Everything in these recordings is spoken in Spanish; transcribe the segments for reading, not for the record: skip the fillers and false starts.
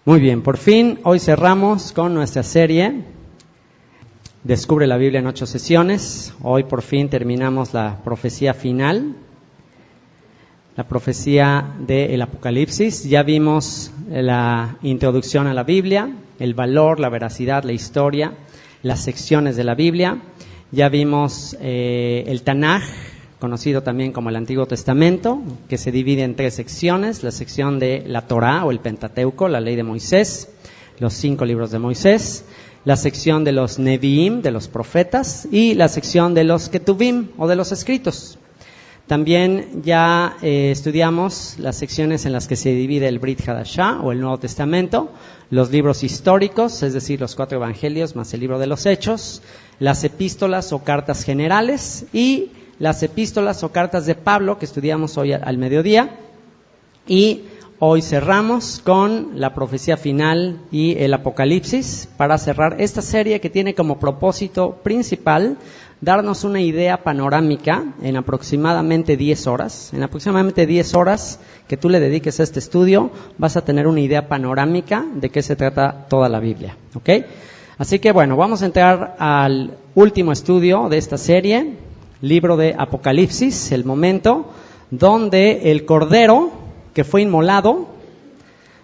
Muy bien, por fin hoy cerramos con nuestra serie Descubre la Biblia en 8 sesiones. Hoy por fin terminamos la profecía final, la profecía del Apocalipsis. Ya vimos la introducción a la Biblia, el valor, la veracidad, la historia, las secciones de la Biblia. Ya vimos el Tanaj, conocido también como el Antiguo Testamento, que se divide en 3 secciones: la sección de la Torá o el Pentateuco, la ley de Moisés, los 5 libros de Moisés; la sección de los Neviim, de los profetas, y la sección de los Ketuvim o de los escritos. También ya estudiamos las secciones en las que se divide el Brit Hadashah o el Nuevo Testamento, los libros históricos, es decir, los 4 evangelios más el libro de los Hechos, las epístolas o cartas generales y las epístolas o cartas de Pablo, que estudiamos hoy al mediodía. Y hoy cerramos con la profecía final y el Apocalipsis, para cerrar esta serie que tiene como propósito principal darnos una idea panorámica en aproximadamente 10 horas. En aproximadamente 10 horas que tú le dediques a este estudio, vas a tener una idea panorámica de qué se trata toda la Biblia, ¿ok? Así que bueno, vamos a entrar al último estudio de esta serie, libro de Apocalipsis, el momento donde el Cordero que fue inmolado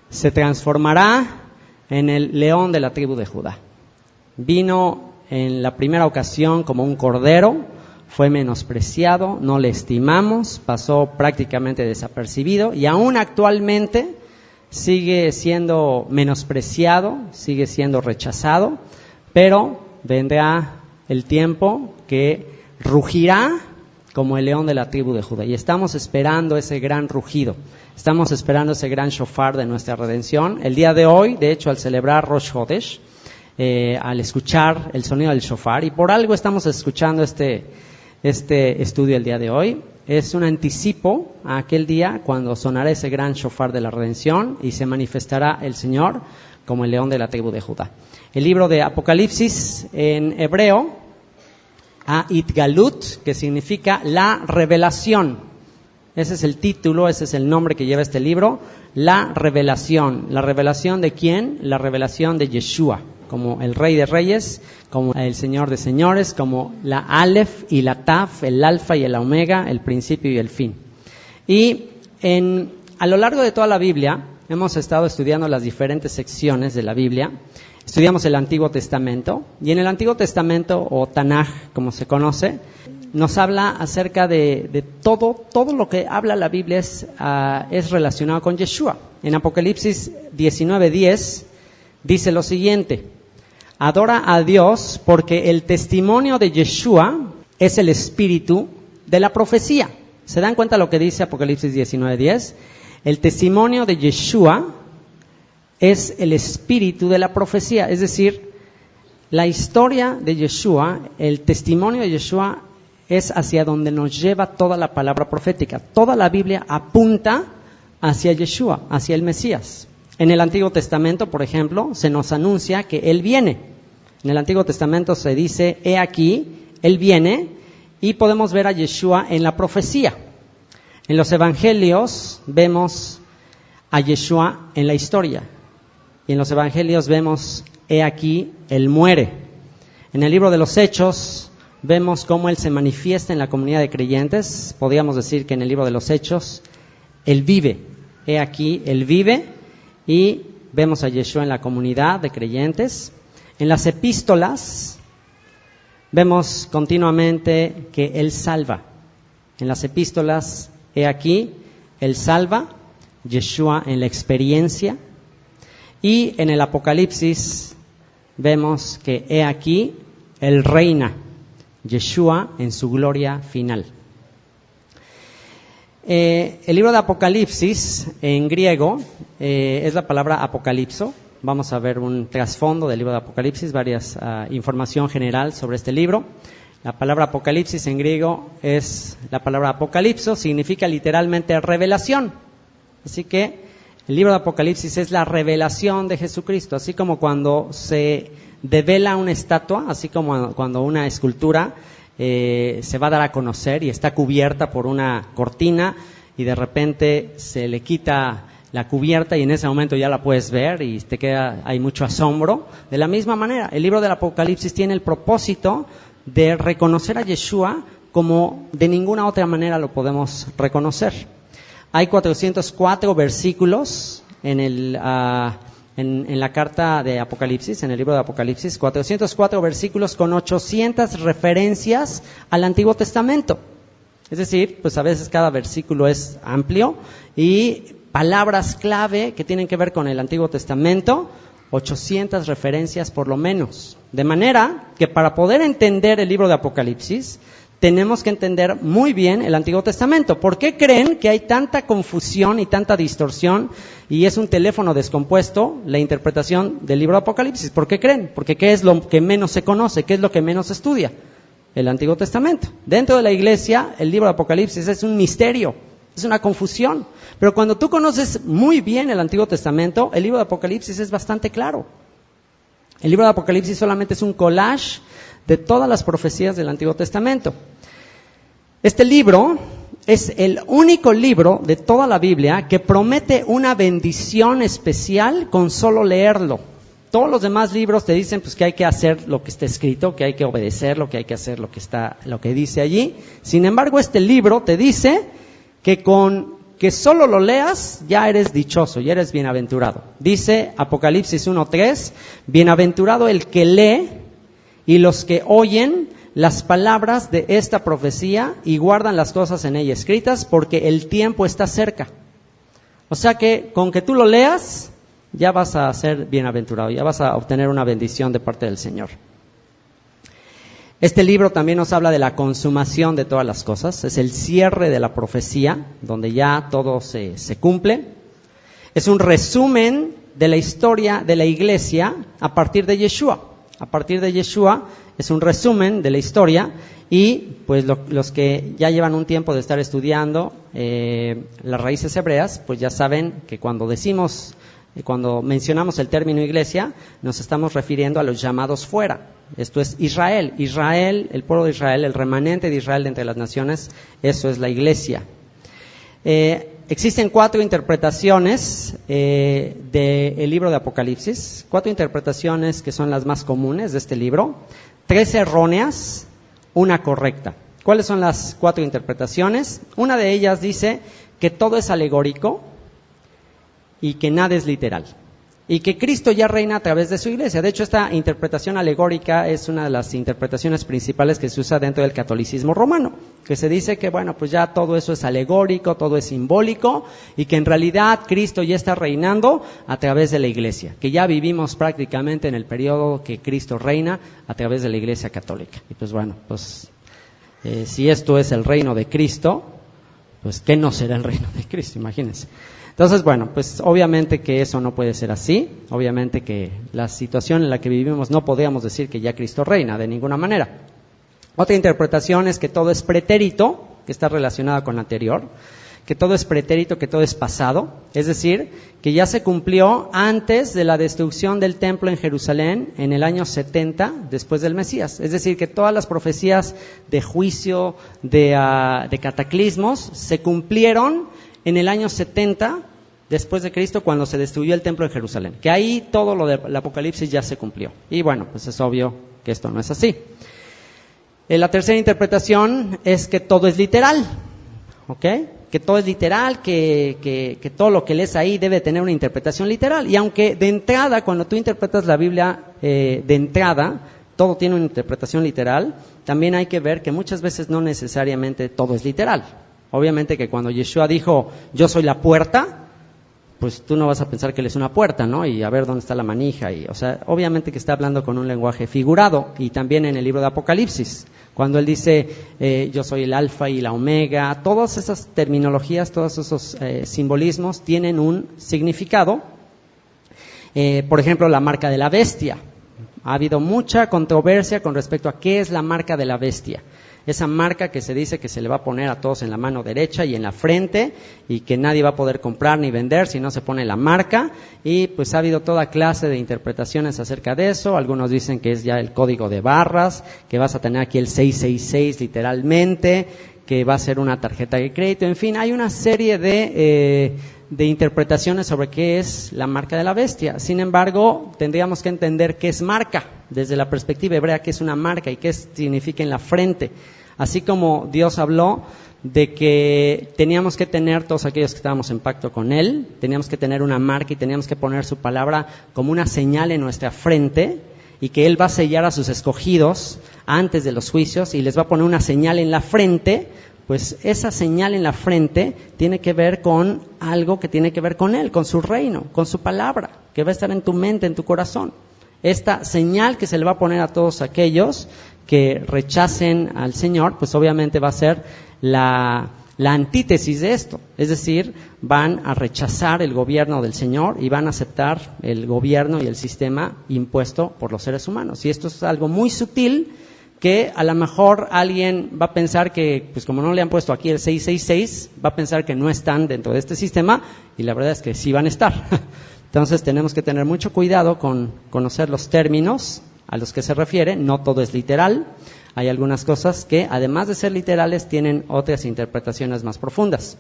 se transformará en el león de la tribu de Judá. Vino en la primera ocasión como un cordero, fue menospreciado, no le estimamos, pasó prácticamente desapercibido y aún actualmente sigue siendo menospreciado, sigue siendo rechazado, pero vendrá el tiempo que rugirá como el león de la tribu de Judá. Y estamos esperando ese gran rugido, estamos esperando ese gran shofar de nuestra redención. El día de hoy, de hecho, al celebrar Rosh Chodesh, al escuchar el sonido del shofar, y por algo estamos escuchando este estudio el día de hoy, es un anticipo a aquel día cuando sonará ese gran shofar de la redención y se manifestará el Señor como el león de la tribu de Judá. El libro de Apocalipsis en hebreo, Itgalut, que significa la revelación. Ese es el título, ese es el nombre que lleva este libro, la revelación. ¿La revelación de quién? La revelación de Yeshua, como el Rey de Reyes, como el Señor de Señores, como la Aleph y la Taf, el Alfa y el Omega, el principio y el fin. Y a lo largo de toda la Biblia hemos estado estudiando las diferentes secciones de la Biblia. Estudiamos el Antiguo Testamento, y en el Antiguo Testamento, o Tanaj, como se conoce, nos habla acerca de todo lo que habla la Biblia es relacionado con Yeshua. En Apocalipsis 19:10 dice lo siguiente: adora a Dios porque el testimonio de Yeshua es el espíritu de la profecía. ¿Se dan cuenta lo que dice Apocalipsis 19:10? El testimonio de Yeshua es el espíritu de la profecía, es decir, la historia de Yeshua, el testimonio de Yeshua es hacia donde nos lleva toda la palabra profética. Toda la Biblia apunta hacia Yeshua, hacia el Mesías. En el Antiguo Testamento, por ejemplo, se nos anuncia que Él viene. En el Antiguo Testamento se dice, he aquí, Él viene, y podemos ver a Yeshua en la profecía. En los Evangelios vemos a Yeshua en la historia. Y en los Evangelios vemos, he aquí, Él muere. En el libro de los Hechos vemos cómo Él se manifiesta en la comunidad de creyentes. Podríamos decir que en el libro de los Hechos, Él vive. He aquí, Él vive, y vemos a Yeshua en la comunidad de creyentes. En las epístolas vemos continuamente que Él salva. En las epístolas, he aquí, Él salva, Yeshua en la experiencia. Y en el Apocalipsis vemos que he aquí, Él reina, Yeshua en su gloria final. El libro de Apocalipsis en griego es la palabra apocalipso. Vamos a ver un trasfondo del libro de Apocalipsis, varias información general sobre este libro. La palabra apocalipsis en griego es la palabra apocalipso, significa literalmente revelación. Así que el libro de Apocalipsis es la revelación de Jesucristo, así como cuando se devela una estatua, así como cuando una escultura se va a dar a conocer y está cubierta por una cortina y de repente se le quita la cubierta y en ese momento ya la puedes ver y hay mucho asombro. De la misma manera, el libro del Apocalipsis tiene el propósito de reconocer a Yeshua como de ninguna otra manera lo podemos reconocer. Hay 404 versículos en la carta de Apocalipsis, en el libro de Apocalipsis, 404 versículos con 800 referencias al Antiguo Testamento. Es decir, pues a veces cada versículo es amplio y palabras clave que tienen que ver con el Antiguo Testamento, 800 referencias por lo menos. De manera que para poder entender el libro de Apocalipsis, tenemos que entender muy bien el Antiguo Testamento. ¿Por qué creen que hay tanta confusión y tanta distorsión y es un teléfono descompuesto la interpretación del libro de Apocalipsis? ¿Por qué creen? Porque ¿qué es lo que menos se conoce? ¿Qué es lo que menos se estudia? El Antiguo Testamento. Dentro de la iglesia, el libro de Apocalipsis es un misterio, es una confusión. Pero cuando tú conoces muy bien el Antiguo Testamento, el libro de Apocalipsis es bastante claro. El libro de Apocalipsis solamente es un collage de todas las profecías del Antiguo Testamento. Este libro es el único libro de toda la Biblia que promete una bendición especial con solo leerlo. Todos los demás libros te dicen pues que hay que hacer lo que está escrito, que hay que obedecer lo que hay que hacer, lo que dice allí. Sin embargo, este libro te dice que con que solo lo leas ya eres dichoso, ya eres bienaventurado. Dice Apocalipsis 1:3, bienaventurado el que lee y los que oyen las palabras de esta profecía y guardan las cosas en ella escritas, porque el tiempo está cerca. O sea que con que tú lo leas, ya vas a ser bienaventurado, ya vas a obtener una bendición de parte del Señor. Este libro también nos habla de la consumación de todas las cosas, es el cierre de la profecía, donde ya todo se cumple. Es un resumen de la historia de la iglesia a partir de Yeshua. A partir de Yeshua es un resumen de la historia y pues los que ya llevan un tiempo de estar estudiando las raíces hebreas, pues ya saben que cuando mencionamos el término iglesia, nos estamos refiriendo a los llamados fuera. Esto es Israel. Israel, el pueblo de Israel, el remanente de Israel de entre las naciones, eso es la iglesia. Existen 4 interpretaciones del libro de Apocalipsis, 4 interpretaciones que son las más comunes de este libro, 3 erróneas, una correcta. ¿Cuáles son las 4 interpretaciones? Una de ellas dice que todo es alegórico y que nada es literal, y que Cristo ya reina a través de su iglesia. De hecho, esta interpretación alegórica es una de las interpretaciones principales que se usa dentro del catolicismo romano, que se dice que, bueno, pues ya todo eso es alegórico, todo es simbólico, y que en realidad Cristo ya está reinando a través de la iglesia, que ya vivimos prácticamente en el periodo que Cristo reina a través de la iglesia católica. Y pues bueno, pues si esto es el reino de Cristo, pues ¿qué no será el reino de Cristo? Imagínense. Entonces, bueno, pues obviamente que eso no puede ser así, obviamente que la situación en la que vivimos no podríamos decir que ya Cristo reina de ninguna manera. Otra interpretación es que todo es pretérito, que está relacionada con la anterior, que todo es pretérito, que todo es pasado, es decir, que ya se cumplió antes de la destrucción del templo en Jerusalén en el año 70 después del Mesías. Es decir, que todas las profecías de juicio, de cataclismos, se cumplieron en el año 70 después de Cristo, cuando se destruyó el templo de Jerusalén, que ahí todo lo del Apocalipsis ya se cumplió. Y bueno, pues es obvio que esto no es así. La tercera interpretación es que todo es literal, ¿ok? Que todo es literal, que todo lo que lees ahí debe tener una interpretación literal. Y aunque de entrada, cuando tú interpretas la Biblia de entrada, todo tiene una interpretación literal, también hay que ver que muchas veces no necesariamente todo es literal. Obviamente que cuando Yeshua dijo, yo soy la puerta, pues tú no vas a pensar que él es una puerta, ¿no? Y a ver dónde está la manija. O sea, obviamente que está hablando con un lenguaje figurado. Y también en el libro de Apocalipsis, cuando él dice, yo soy el alfa y la omega, todas esas terminologías, todos esos simbolismos tienen un significado. Por ejemplo, la marca de la bestia. Ha habido mucha controversia con respecto a qué es la marca de la bestia. Esa marca que se dice que se le va a poner a todos en la mano derecha y en la frente y que nadie va a poder comprar ni vender si no se pone la marca, y pues ha habido toda clase de interpretaciones acerca de eso. Algunos dicen que es ya el código de barras, que vas a tener aquí el 666 literalmente, que va a ser una tarjeta de crédito. En fin, hay una serie de de interpretaciones sobre qué es la marca de la bestia. Sin embargo, tendríamos que entender qué es marca, desde la perspectiva hebrea, qué es una marca y qué significa en la frente. Así como Dios habló de que teníamos que tener, todos aquellos que estábamos en pacto con Él, teníamos que tener una marca y teníamos que poner su palabra como una señal en nuestra frente, y que Él va a sellar a sus escogidos antes de los juicios y les va a poner una señal en la frente. Pues esa señal en la frente tiene que ver con algo que tiene que ver con Él, con su reino, con su palabra, que va a estar en tu mente, en tu corazón. Esta señal que se le va a poner a todos aquellos que rechacen al Señor, pues obviamente va a ser la antítesis de esto. Es decir, van a rechazar el gobierno del Señor y van a aceptar el gobierno y el sistema impuesto por los seres humanos. Y esto es algo muy sutil, que a lo mejor alguien va a pensar que, pues como no le han puesto aquí el 666, va a pensar que no están dentro de este sistema, y la verdad es que sí van a estar. Entonces tenemos que tener mucho cuidado con conocer los términos a los que se refiere. No todo es literal, hay algunas cosas que además de ser literales tienen otras interpretaciones más profundas.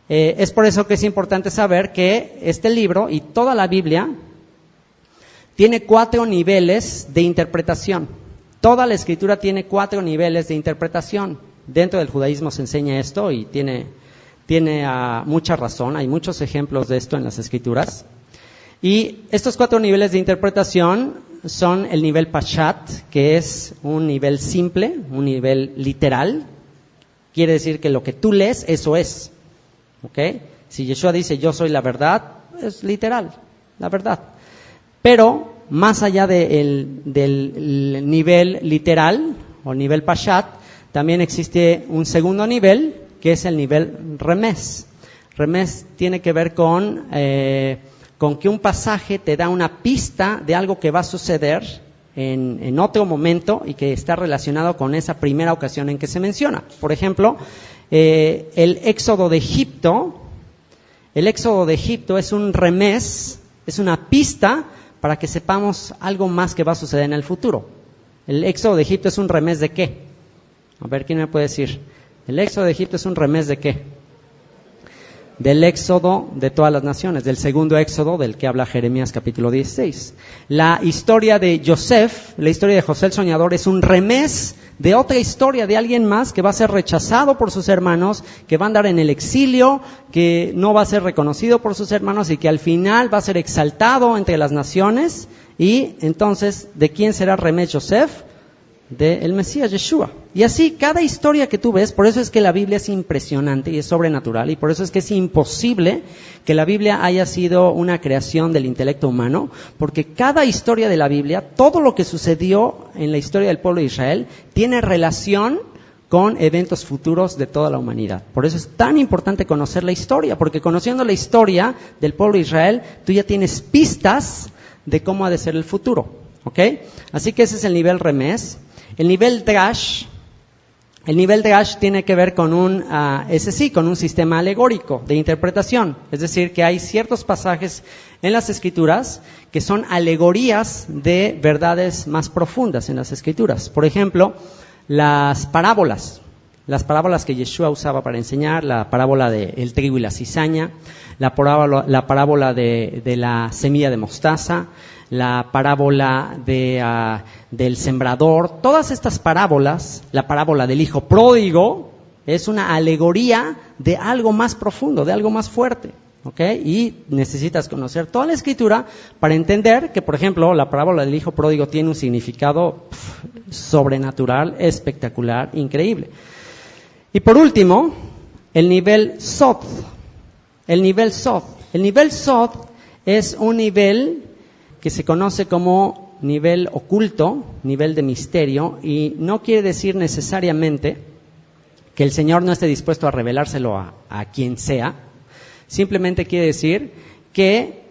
Es por eso que es importante saber que este libro y toda la Biblia tiene 4 niveles de interpretación. Toda la Escritura tiene 4 niveles de interpretación. Dentro del judaísmo se enseña esto y tiene mucha razón. Hay muchos ejemplos de esto en las Escrituras. Y estos 4 niveles de interpretación son el nivel Pashat, que es un nivel simple, un nivel literal. Quiere decir que lo que tú lees, eso es. ¿Okay? Si Yeshua dice yo soy la verdad, es literal, la verdad. Pero más allá del nivel literal o nivel Pashat, también existe un segundo nivel, que es el nivel Remés. Remés tiene que ver con que un pasaje te da una pista de algo que va a suceder en otro momento y que está relacionado con esa primera ocasión en que se menciona. Por ejemplo, el éxodo de Egipto es un remés, es una pista para que sepamos algo más que va a suceder en el futuro. El éxodo de Egipto es un remés ¿de qué? A ver, ¿quién me puede decir? El éxodo de Egipto es un remés ¿de qué? Del éxodo de todas las naciones, del segundo éxodo del que habla Jeremías capítulo 16. La historia de Yosef, la historia de José el soñador, es un remés de otra historia de alguien más que va a ser rechazado por sus hermanos, que va a andar en el exilio, que no va a ser reconocido por sus hermanos y que al final va a ser exaltado entre las naciones. Y entonces, ¿de quién será remés Yosef? Del Mesías, Yeshua. Y así, cada historia que tú ves, por eso es que la Biblia es impresionante y es sobrenatural, y por eso es que es imposible que la Biblia haya sido una creación del intelecto humano, porque cada historia de la Biblia, todo lo que sucedió en la historia del pueblo de Israel, tiene relación con eventos futuros de toda la humanidad. Por eso es tan importante conocer la historia, porque conociendo la historia del pueblo de Israel, tú ya tienes pistas de cómo ha de ser el futuro. ¿Ok? Así que ese es el nivel remés. El nivel Drash tiene que ver con con un sistema alegórico de interpretación. Es decir, que hay ciertos pasajes en las Escrituras que son alegorías de verdades más profundas en las Escrituras. Por ejemplo, las parábolas que Yeshua usaba para enseñar, la parábola del trigo y la cizaña, la parábola de la semilla de mostaza, la parábola del sembrador. Todas estas parábolas, la parábola del hijo pródigo, es una alegoría de algo más profundo, de algo más fuerte. ¿Ok? Y necesitas conocer toda la Escritura para entender que, por ejemplo, la parábola del hijo pródigo tiene un significado sobrenatural, espectacular, increíble. Y por último, el nivel Sod. El nivel Sod es un nivel que se conoce como nivel oculto, nivel de misterio, y no quiere decir necesariamente que el Señor no esté dispuesto a revelárselo a quien sea. Simplemente quiere decir que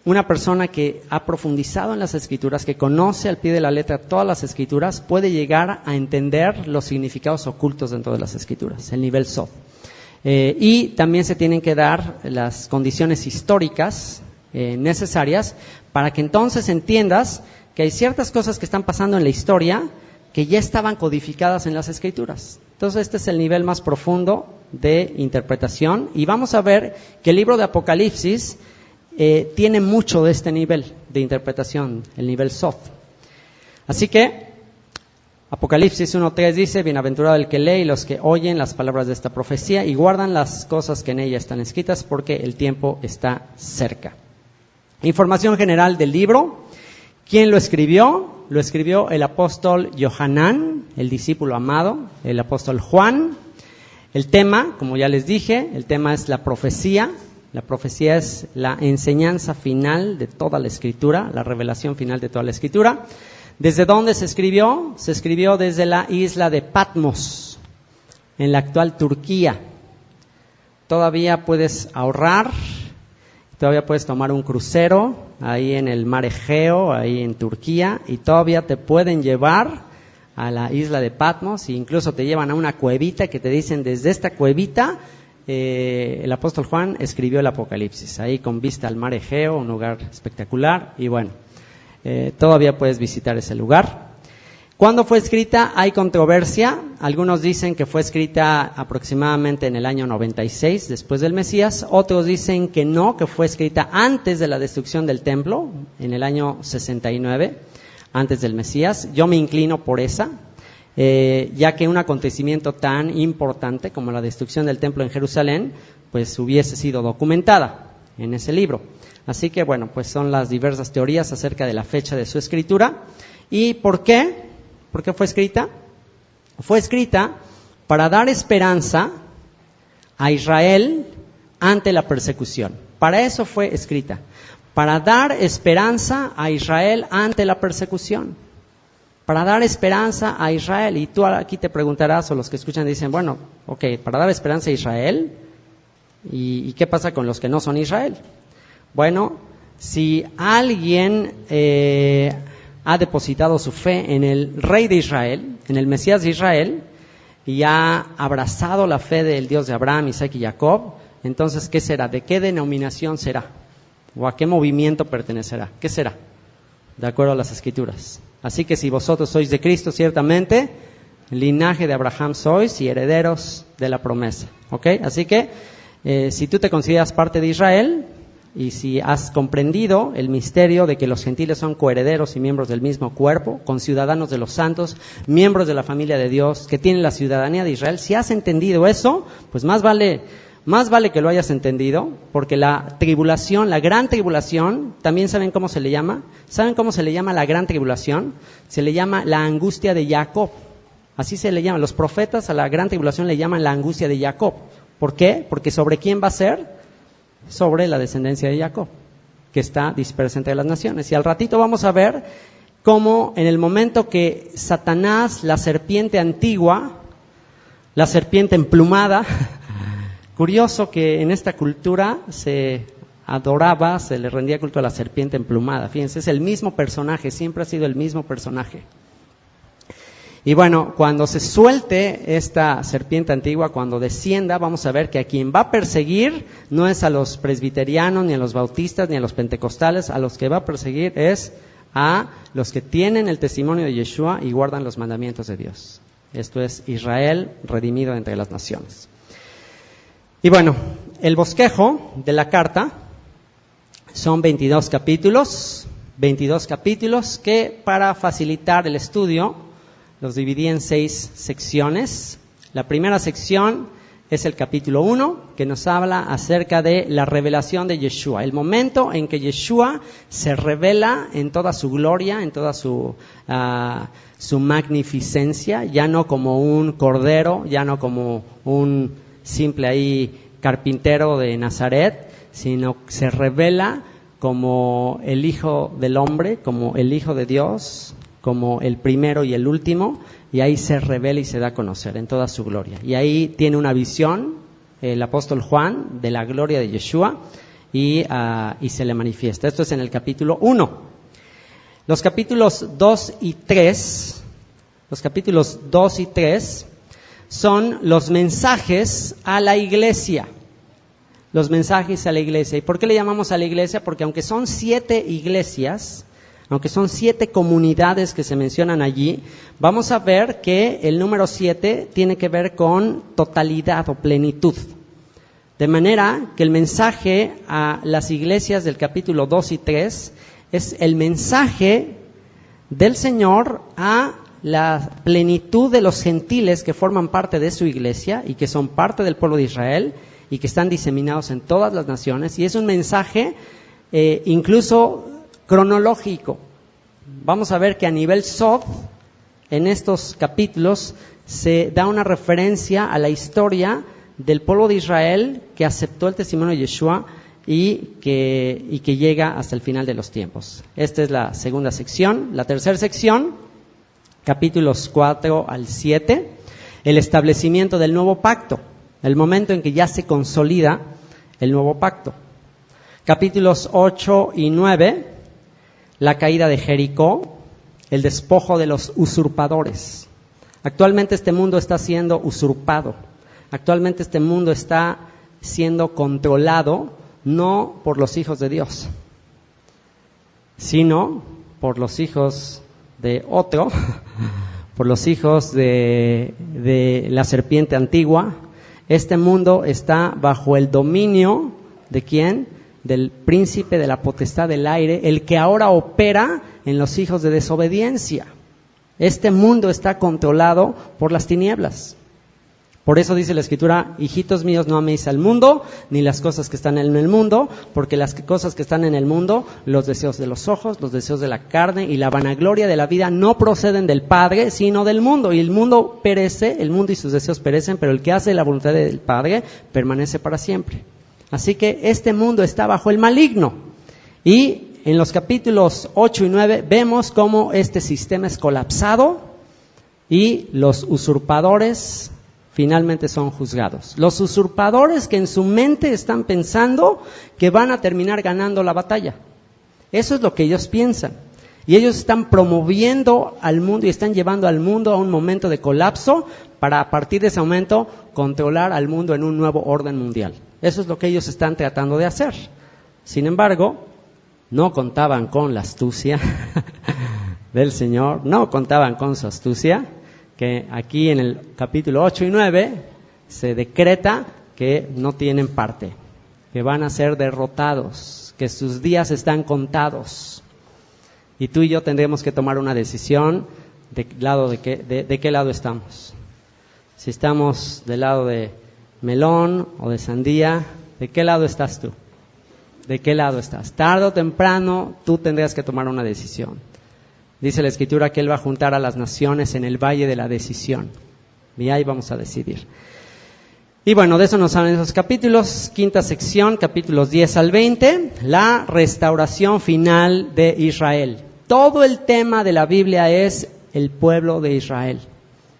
una persona que ha profundizado en las Escrituras, que conoce al pie de la letra todas las Escrituras, puede llegar a entender los significados ocultos dentro de las Escrituras, el nivel Sod. Y también se tienen que dar las condiciones históricas necesarias para que entonces entiendas que hay ciertas cosas que están pasando en la historia que ya estaban codificadas en las Escrituras. Entonces este es el nivel más profundo de interpretación y vamos a ver que el libro de Apocalipsis tiene mucho de este nivel de interpretación, el nivel soft. Así que Apocalipsis 1:3 dice: bienaventurado el que lee y los que oyen las palabras de esta profecía y guardan las cosas que en ella están escritas, porque el tiempo está cerca. Información general del libro. ¿Quién lo escribió? Lo escribió el apóstol Yohanan, el discípulo amado, el apóstol Juan. El tema, como ya les dije, el tema es la profecía. La profecía es la enseñanza final de toda la Escritura, la revelación final de toda la Escritura. ¿Desde dónde se escribió? Se escribió desde la isla de Patmos, en la actual Turquía. Todavía puedes ahorrar, todavía puedes tomar un crucero ahí en el mar Egeo, ahí en Turquía, y todavía te pueden llevar a la isla de Patmos, e incluso te llevan a una cuevita que te dicen: desde esta cuevita el apóstol Juan escribió el Apocalipsis, ahí con vista al mar Egeo, un lugar espectacular, y bueno, todavía puedes visitar ese lugar. ¿Cuándo fue escrita? Hay controversia. Algunos dicen que fue escrita aproximadamente en el año 96 después del Mesías. Otros dicen que no, que fue escrita antes de la destrucción del templo, en el año 69, antes del Mesías. Yo me inclino por esa, ya que un acontecimiento tan importante como la destrucción del templo en Jerusalén, pues hubiese sido documentada en ese libro. Así que bueno, pues son las diversas teorías acerca de la fecha de su escritura. ¿Y por qué? ¿Por qué fue escrita? Fue escrita para dar esperanza a Israel ante la persecución. Para eso fue escrita, para dar esperanza a Israel ante la persecución. Para dar esperanza a Israel. Y tú aquí te preguntarás, o los que escuchan dicen: bueno, ok, para dar esperanza a Israel, ¿y qué pasa con los que no son Israel? Bueno, si alguien ha depositado su fe en el Rey de Israel, en el Mesías de Israel, y ha abrazado la fe del Dios de Abraham, Isaac y Jacob, entonces, ¿qué será? ¿De qué denominación será? ¿O a qué movimiento pertenecerá? ¿Qué será? De acuerdo a las Escrituras. Así que si vosotros sois de Cristo, ciertamente, linaje de Abraham sois y herederos de la promesa. ¿Ok? Así que, si tú te consideras parte de Israel, y si has comprendido el misterio de que los gentiles son coherederos y miembros del mismo cuerpo, conciudadanos de los santos, miembros de la familia de Dios, que tienen la ciudadanía de Israel, si has entendido eso, pues más vale que lo hayas entendido, porque la tribulación, la gran tribulación, también ¿saben cómo se le llama? ¿Saben cómo se le llama la gran tribulación? Se le llama la angustia de Jacob. Así se le llama. Los profetas a la gran tribulación le llaman la angustia de Jacob. ¿Por qué? Porque ¿sobre quién va a ser? Sobre la descendencia de Jacob, que está dispersa entre las naciones. Y al ratito vamos a ver cómo en el momento que Satanás, la serpiente antigua, la serpiente emplumada, curioso que en esta cultura se adoraba, se le rendía culto a la serpiente emplumada. Fíjense, es el mismo personaje, siempre ha sido el mismo personaje. Y bueno, cuando se suelte esta serpiente antigua, cuando descienda, vamos a ver que a quien va a perseguir no es a los presbiterianos, ni a los bautistas, ni a los pentecostales. A los que va a perseguir es a los que tienen el testimonio de Yeshua y guardan los mandamientos de Dios. Esto es Israel redimido entre las naciones. Y bueno, el bosquejo de la carta son 22 capítulos que, para facilitar el estudio, los dividí en 6 secciones. La primera sección es el capítulo 1, que nos habla acerca de la revelación de Yeshua, el momento en que Yeshua se revela en toda su gloria, en toda su magnificencia, ya no como un cordero, ya no como un simple ahí carpintero de Nazaret, sino se revela como el Hijo del Hombre, como el Hijo de Dios, como el primero y el último, y ahí se revela y se da a conocer en toda su gloria. Y ahí tiene una visión el apóstol Juan de la gloria de Yeshua y se le manifiesta. Esto es en el capítulo 1. Los capítulos 2 y 3 son los mensajes a la iglesia. Los mensajes a la iglesia. ¿Y por qué le llamamos a la iglesia? Porque aunque son 7 iglesias, aunque son 7 comunidades que se mencionan allí, vamos a ver que el número 7 tiene que ver con totalidad o plenitud. De manera que el mensaje a las iglesias del capítulo 2 y 3 es el mensaje del Señor a la plenitud de los gentiles que forman parte de su iglesia y que son parte del pueblo de Israel y que están diseminados en todas las naciones. Y es un mensaje incluso cronológico. Vamos a ver que a nivel Sod, en estos capítulos, se da una referencia a la historia del pueblo de Israel que aceptó el testimonio de Yeshua y que llega hasta el final de los tiempos. Esta es la segunda sección. La tercera sección, capítulos 4 al 7, el establecimiento del nuevo pacto, el momento en que ya se consolida el nuevo pacto. Capítulos 8 y 9, la caída de Jericó, el despojo de los usurpadores. Actualmente este mundo está siendo usurpado. Actualmente este mundo está siendo controlado no por los hijos de Dios, sino por los hijos de otro, por los hijos de la serpiente antigua. Este mundo está bajo el dominio ¿de quién? Del príncipe de la potestad del aire, el que ahora opera en los hijos de desobediencia. Este mundo está controlado por las tinieblas. Por eso dice la Escritura: hijitos míos, no améis al mundo, ni las cosas que están en el mundo, porque las cosas que están en el mundo, los deseos de los ojos, los deseos de la carne y la vanagloria de la vida, no proceden del Padre, sino del mundo. Y el mundo perece, el mundo y sus deseos perecen, pero el que hace la voluntad del Padre permanece para siempre. Así que este mundo está bajo el maligno. Y en los capítulos 8 y 9 vemos cómo este sistema es colapsado y los usurpadores finalmente son juzgados. Los usurpadores que en su mente están pensando que van a terminar ganando la batalla. Eso es lo que ellos piensan. Y ellos están promoviendo al mundo y están llevando al mundo a un momento de colapso para a partir de ese momento controlar al mundo en un nuevo orden mundial. Eso es lo que ellos están tratando de hacer. Sin embargo, no contaban con la astucia del Señor, no contaban con su astucia, que aquí en el capítulo 8 y 9 se decreta que no tienen parte, que van a ser derrotados, que sus días están contados. Y tú y yo tendremos que tomar una decisión de qué lado estamos. Si estamos del lado de melón o de sandía, ¿de qué lado estás tú? ¿De qué lado estás? Tarde o temprano tú tendrás que tomar una decisión. Dice la Escritura que Él va a juntar a las naciones en el valle de la decisión. Y ahí vamos a decidir. Y bueno, de eso nos hablan esos capítulos. Quinta sección, capítulos 10 al 20, la restauración final de Israel. Todo el tema de la Biblia es el pueblo de Israel.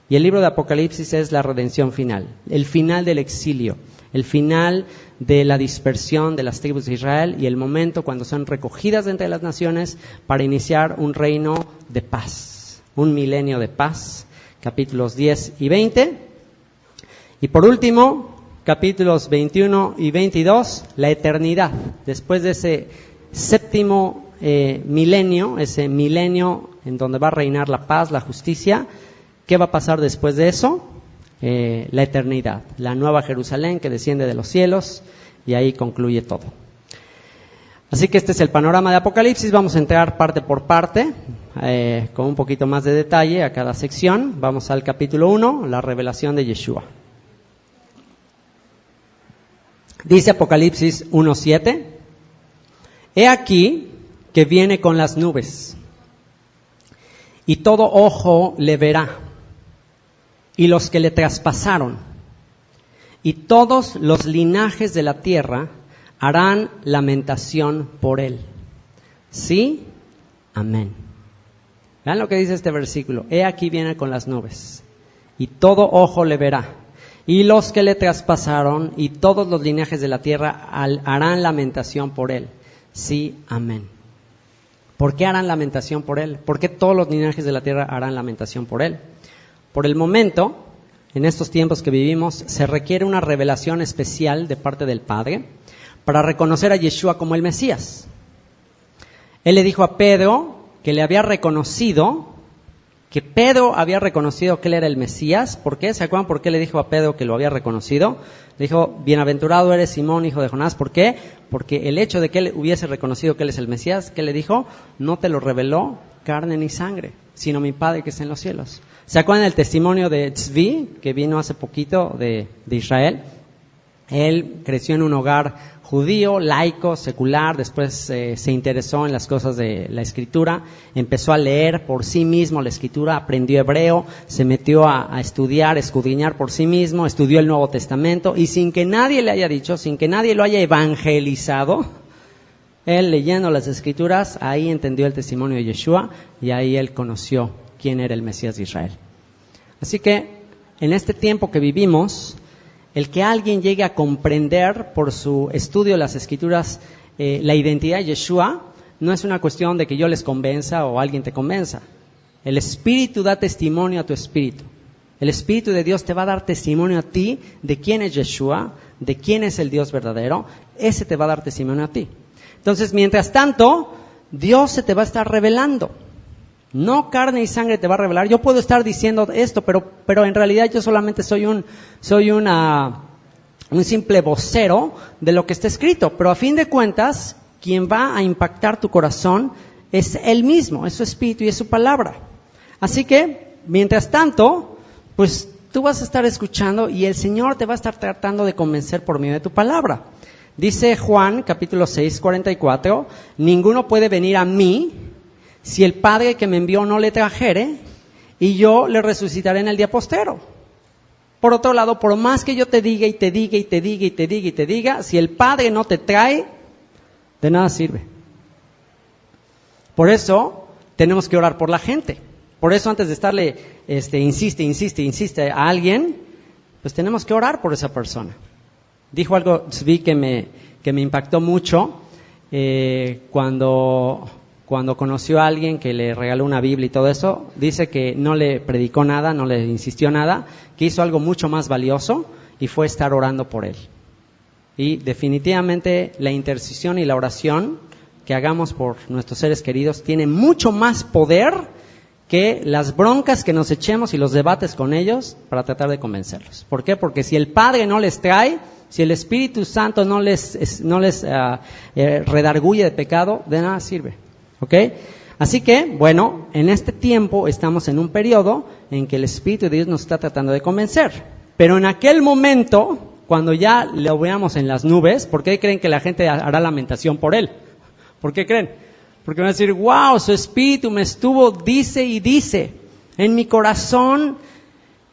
Y el libro de Apocalipsis es la redención final, el final del exilio, el final de la dispersión de las tribus de Israel y el momento cuando son recogidas de entre las naciones para iniciar un reino de paz, un milenio de paz, capítulos 10 y 20. Y por último, capítulos 21 y 22, la eternidad. Después de ese séptimo milenio, ese milenio en donde va a reinar la paz, la justicia, ¿qué va a pasar después de eso? La eternidad, la nueva Jerusalén que desciende de los cielos, y ahí concluye todo. Así que este es el panorama de Apocalipsis. Vamos a entrar parte por parte, con un poquito más de detalle a cada sección. Vamos al capítulo 1, la revelación de Yeshua. Dice Apocalipsis 1:7: He aquí que viene con las nubes, y todo ojo le verá, y los que le traspasaron, y todos los linajes de la tierra harán lamentación por él. Sí, amén. Vean lo que dice este versículo: He aquí viene con las nubes, y todo ojo le verá, y los que le traspasaron, y todos los linajes de la tierra harán lamentación por él. Sí, amén. ¿Por qué harán lamentación por él? ¿Por qué todos los linajes de la tierra harán lamentación por él? Por el momento, en estos tiempos que vivimos, se requiere una revelación especial de parte del Padre para reconocer a Yeshua como el Mesías. Él le dijo a Pedro que le había reconocido, que Pedro había reconocido que él era el Mesías. ¿Por qué? ¿Se acuerdan por qué le dijo a Pedro que lo había reconocido? Le dijo, bienaventurado eres Simón, hijo de Jonás. ¿Por qué? Porque el hecho de que él hubiese reconocido que él es el Mesías, ¿qué le dijo? No te lo reveló carne ni sangre, sino mi Padre que está en los cielos. ¿Se acuerdan del testimonio de Tzvi, que vino hace poquito de Israel? Él creció en un hogar judío, laico, secular, después se interesó en las cosas de la Escritura, empezó a leer por sí mismo la Escritura, aprendió hebreo, se metió a estudiar, escudriñar por sí mismo, estudió el Nuevo Testamento, y sin que nadie le haya dicho, sin que nadie lo haya evangelizado, él leyendo las Escrituras, ahí entendió el testimonio de Yeshua, y ahí él conoció quién era el Mesías de Israel. Así que, en este tiempo que vivimos, el que alguien llegue a comprender por su estudio de las Escrituras la identidad de Yeshua, no es una cuestión de que yo les convenza o alguien te convenza. El Espíritu da testimonio a tu espíritu. El Espíritu de Dios te va a dar testimonio a ti de quién es Yeshua, de quién es el Dios verdadero. Ese te va a dar testimonio a ti. Entonces, mientras tanto, Dios se te va a estar revelando. No carne y sangre te va a revelar. Yo puedo estar diciendo esto, pero en realidad yo solamente soy un simple vocero de lo que está escrito. Pero a fin de cuentas, quien va a impactar tu corazón es Él mismo, es su Espíritu y es su palabra. Así que, mientras tanto, pues tú vas a estar escuchando y el Señor te va a estar tratando de convencer por medio de tu palabra. Dice Juan, capítulo 6, 44, ninguno puede venir a mí si el Padre que me envió no le trajere, y yo le resucitaré en el día postero. Por otro lado, por más que yo te diga y te diga y te diga y te diga y te diga, si el Padre no te trae, de nada sirve. Por eso tenemos que orar por la gente. Por eso antes de estarle insiste a alguien, pues tenemos que orar por esa persona. Dijo algo Tzvi que me impactó mucho cuando conoció a alguien que le regaló una Biblia y todo eso. Dice que no le predicó nada, no le insistió nada, que hizo algo mucho más valioso y fue estar orando por él. Y definitivamente la intercesión y la oración que hagamos por nuestros seres queridos tiene mucho más poder que las broncas que nos echemos y los debates con ellos para tratar de convencerlos. ¿Por qué? Porque si el Padre no les trae, si el Espíritu Santo no les redarguye de pecado, de nada sirve. ¿Ok? Así que, bueno, en este tiempo estamos en un periodo en que el Espíritu de Dios nos está tratando de convencer. Pero en aquel momento, cuando ya lo veamos en las nubes, ¿por qué creen que la gente hará lamentación por él? ¿Por qué creen? Porque van a decir, wow, su Espíritu me estuvo, dice y dice. En mi corazón,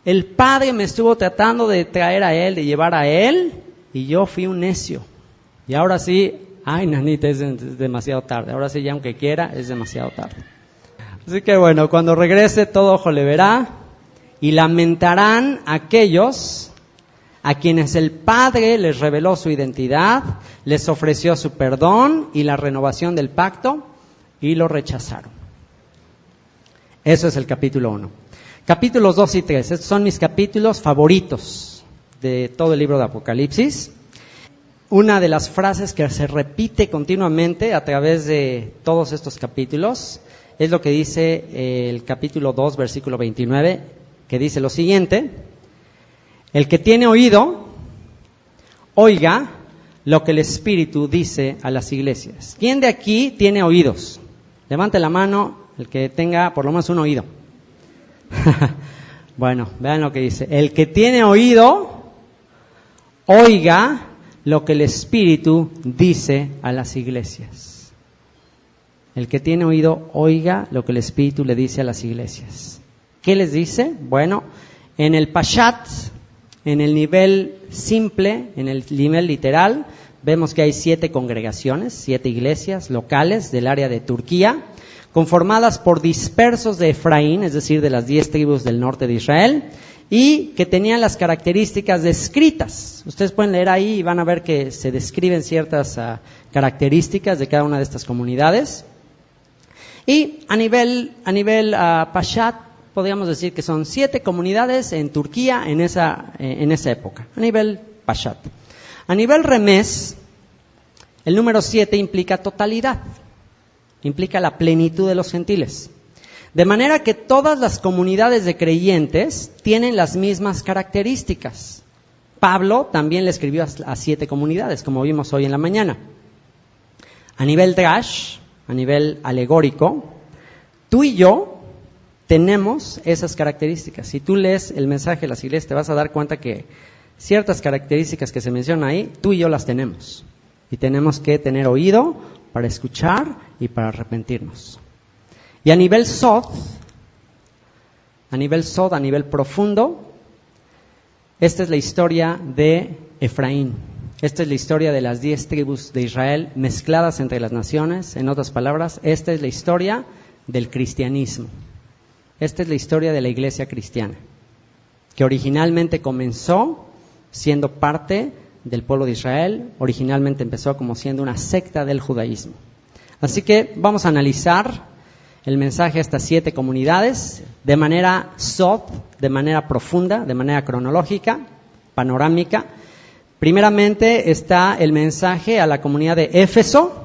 el Padre me estuvo tratando de traer a él, de llevar a él, y yo fui un necio. Y ahora sí, ay, nanita, es demasiado tarde. Ahora sí, ya aunque quiera, es demasiado tarde. Así que bueno, cuando regrese, todo ojo le verá, y lamentarán aquellos a quienes el Padre les reveló su identidad, les ofreció su perdón y la renovación del pacto, y lo rechazaron. Eso es el capítulo 1. Capítulos 2 y 3, estos son mis capítulos favoritos de todo el libro de Apocalipsis. Una de las frases que se repite continuamente a través de todos estos capítulos es lo que dice el capítulo 2, versículo 29, que dice lo siguiente: el que tiene oído, oiga lo que el Espíritu dice a las iglesias. ¿Quién de aquí tiene oídos? Levante la mano el que tenga por lo menos un oído. Bueno, vean lo que dice: el que tiene oído, oiga lo que el Espíritu dice a las iglesias. El que tiene oído, oiga lo que el Espíritu le dice a las iglesias. ¿Qué les dice? Bueno, en el Pashat, en el nivel simple, en el nivel literal, vemos que hay 7 congregaciones, 7 iglesias locales del área de Turquía, conformadas por dispersos de Efraín, es decir, de las 10 tribus del norte de Israel, y que tenían las características descritas. Ustedes pueden leer ahí y van a ver que se describen ciertas características de cada una de estas comunidades. Y a nivel Pashat, podríamos decir que son 7 comunidades en Turquía en esa época, a nivel Pashat. A nivel Remés, el número 7 implica totalidad. implica la plenitud de los gentiles. De manera que todas las comunidades de creyentes tienen las mismas características. Pablo también le escribió a 7 comunidades, como vimos hoy en la mañana. A nivel drash, a nivel alegórico, tú y yo tenemos esas características. Si tú lees el mensaje de las iglesias, te vas a dar cuenta que ciertas características que se mencionan ahí, tú y yo las tenemos. Y tenemos que tener oído para escuchar y para arrepentirnos. Y a nivel sod, a nivel profundo, esta es la historia de Efraín. Esta es la historia de las 10 tribus de Israel mezcladas entre las naciones. En otras palabras, esta es la historia del cristianismo. Esta es la historia de la iglesia cristiana, que originalmente comenzó siendo parte del pueblo de Israel. Originalmente empezó como siendo una secta del judaísmo. Así que vamos a analizar el mensaje a estas 7 comunidades de manera sod, de manera profunda, de manera cronológica, panorámica. Primeramente está el mensaje a la comunidad de Éfeso.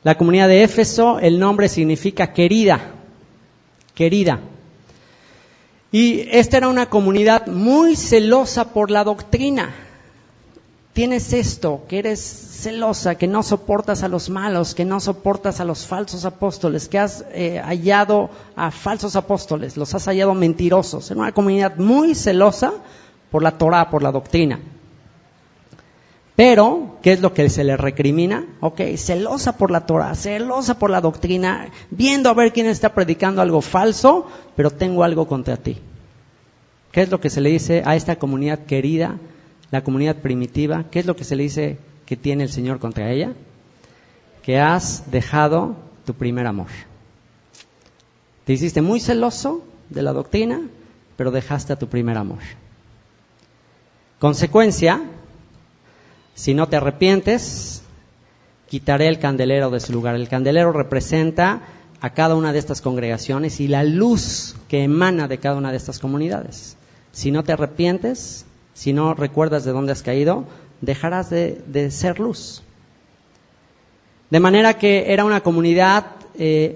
La comunidad de Éfeso, el nombre significa querida, querida. Y esta era una comunidad muy celosa por la doctrina. Tienes esto, que eres celosa, que no soportas a los malos, que no soportas a los falsos apóstoles, que has hallado a falsos apóstoles, los has hallado mentirosos. Era una comunidad muy celosa por la Torah, por la doctrina. Pero, ¿qué es lo que se le recrimina? Celosa por la Torah, celosa por la doctrina, viendo a ver quién está predicando algo falso, pero tengo algo contra ti. ¿Qué es lo que se le dice a esta comunidad querida, la comunidad primitiva? ¿Qué es lo que se le dice que tiene el Señor contra ella? Que has dejado tu primer amor. Te hiciste muy celoso de la doctrina, pero dejaste a tu primer amor. Consecuencia, si no te arrepientes, quitaré el candelero de su lugar. El candelero representa a cada una de estas congregaciones y la luz que emana de cada una de estas comunidades. Si no te arrepientes, si no recuerdas de dónde has caído, dejarás de ser luz. De manera que era una comunidad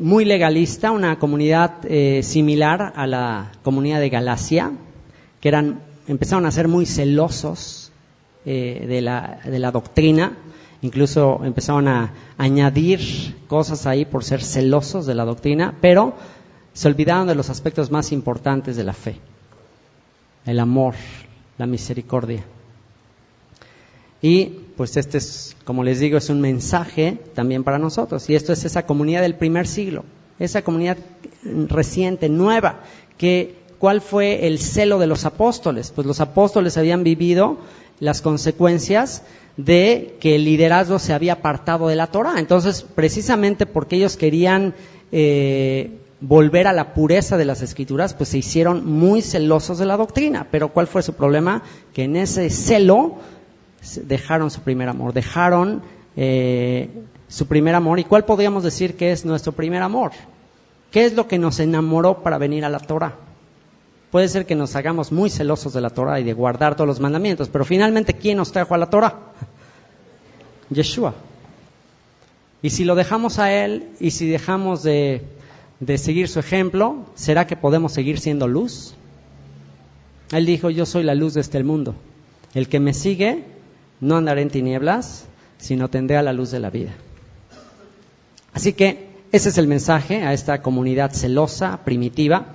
muy legalista, una comunidad similar a la comunidad de Galacia, que empezaron a ser muy celosos de la doctrina. Incluso empezaron a añadir cosas ahí por ser celosos de la doctrina, pero se olvidaron de los aspectos más importantes de la fe: el amor, la misericordia. Y pues este es, como les digo, es un mensaje también para nosotros. Y esto es esa comunidad del primer siglo, esa comunidad reciente, nueva, ¿cuál fue el celo de los apóstoles? Pues los apóstoles habían vivido las consecuencias de que el liderazgo se había apartado de la Torah. Entonces, precisamente porque ellos querían volver a la pureza de las Escrituras, pues se hicieron muy celosos de la doctrina. Pero ¿cuál fue su problema? Que en ese celo dejaron su primer amor, dejaron su primer amor. ¿Y cuál podríamos decir que es nuestro primer amor? ¿Qué es lo que nos enamoró para venir a la Torah? Puede ser que nos hagamos muy celosos de la Torah y de guardar todos los mandamientos, pero finalmente, ¿quién nos trajo a la Torah? Yeshua. Y si lo dejamos a Él, y si dejamos de seguir su ejemplo, ¿será que podemos seguir siendo luz? Él dijo: yo soy la luz de este mundo. El que me sigue no andará en tinieblas, sino tendrá la luz de la vida. Así que ese es el mensaje a esta comunidad celosa, primitiva.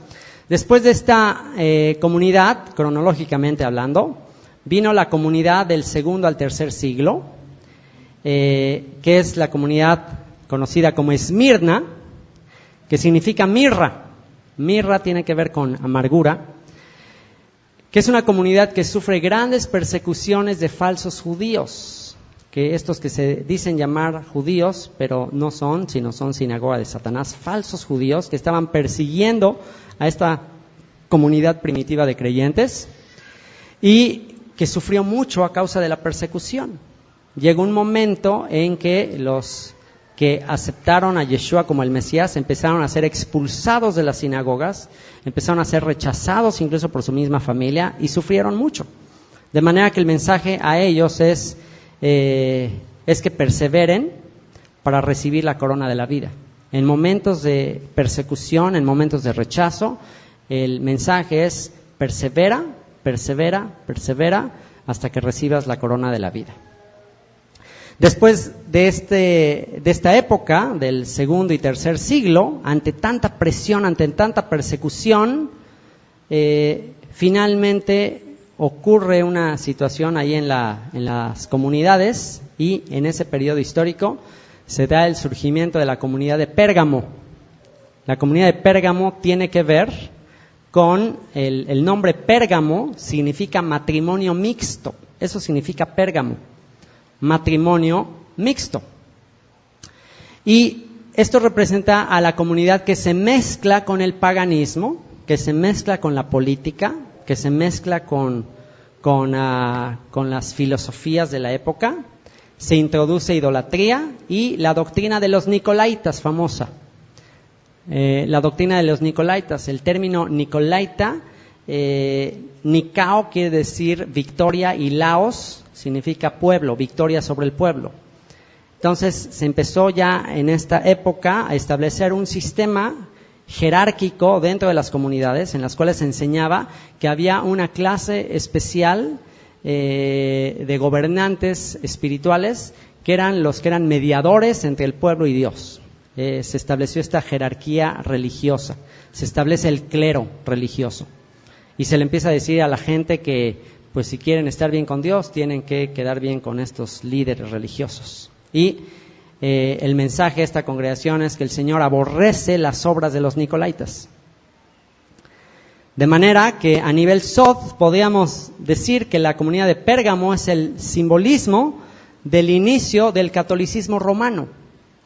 Después de esta comunidad, cronológicamente hablando, vino la comunidad del 2 al 3 siglo, que es la comunidad conocida como Esmirna, que significa mirra. Mirra tiene que ver con amargura, que es una comunidad que sufre grandes persecuciones de falsos judíos, que estos que se dicen llamar judíos, pero no son, sino son sinagoga de Satanás, falsos judíos que estaban persiguiendo a esta comunidad primitiva de creyentes y que sufrió mucho a causa de la persecución. Llegó un momento en que los que aceptaron a Yeshua como el Mesías empezaron a ser expulsados de las sinagogas, empezaron a ser rechazados incluso por su misma familia y sufrieron mucho. De manera que el mensaje a ellos es que perseveren, para recibir la corona de la vida. En momentos de persecución, en momentos de rechazo, el mensaje es persevera, persevera, persevera hasta que recibas la corona de la vida. Después de esta época, del segundo y tercer siglo, ante tanta presión, ante tanta persecución, finalmente ocurre una situación ahí en las comunidades, y en ese periodo histórico se da el surgimiento de la comunidad de Pérgamo. La comunidad de Pérgamo tiene que ver con el nombre Pérgamo, significa matrimonio mixto. Eso significa Pérgamo, matrimonio mixto. Y esto representa a la comunidad que se mezcla con el paganismo, que se mezcla con la política, que se mezcla con las filosofías de la época. Se introduce idolatría y la doctrina de los nicolaitas, famosa. La doctrina de los nicolaitas, el término nicolaita, Nicao quiere decir victoria y Laos significa pueblo, victoria sobre el pueblo. Entonces se empezó ya en esta época a establecer un sistema jerárquico dentro de las comunidades, en las cuales se enseñaba que había una clase especial de gobernantes espirituales que eran los que eran mediadores entre el pueblo y Dios. Se estableció esta jerarquía religiosa, se establece el clero religioso y se le empieza a decir a la gente que pues si quieren estar bien con Dios tienen que quedar bien con estos líderes religiosos. Y el mensaje de esta congregación es que el Señor aborrece las obras de los nicolaitas. De manera que a nivel Sod podríamos decir que la comunidad de Pérgamo es el simbolismo del inicio del catolicismo romano,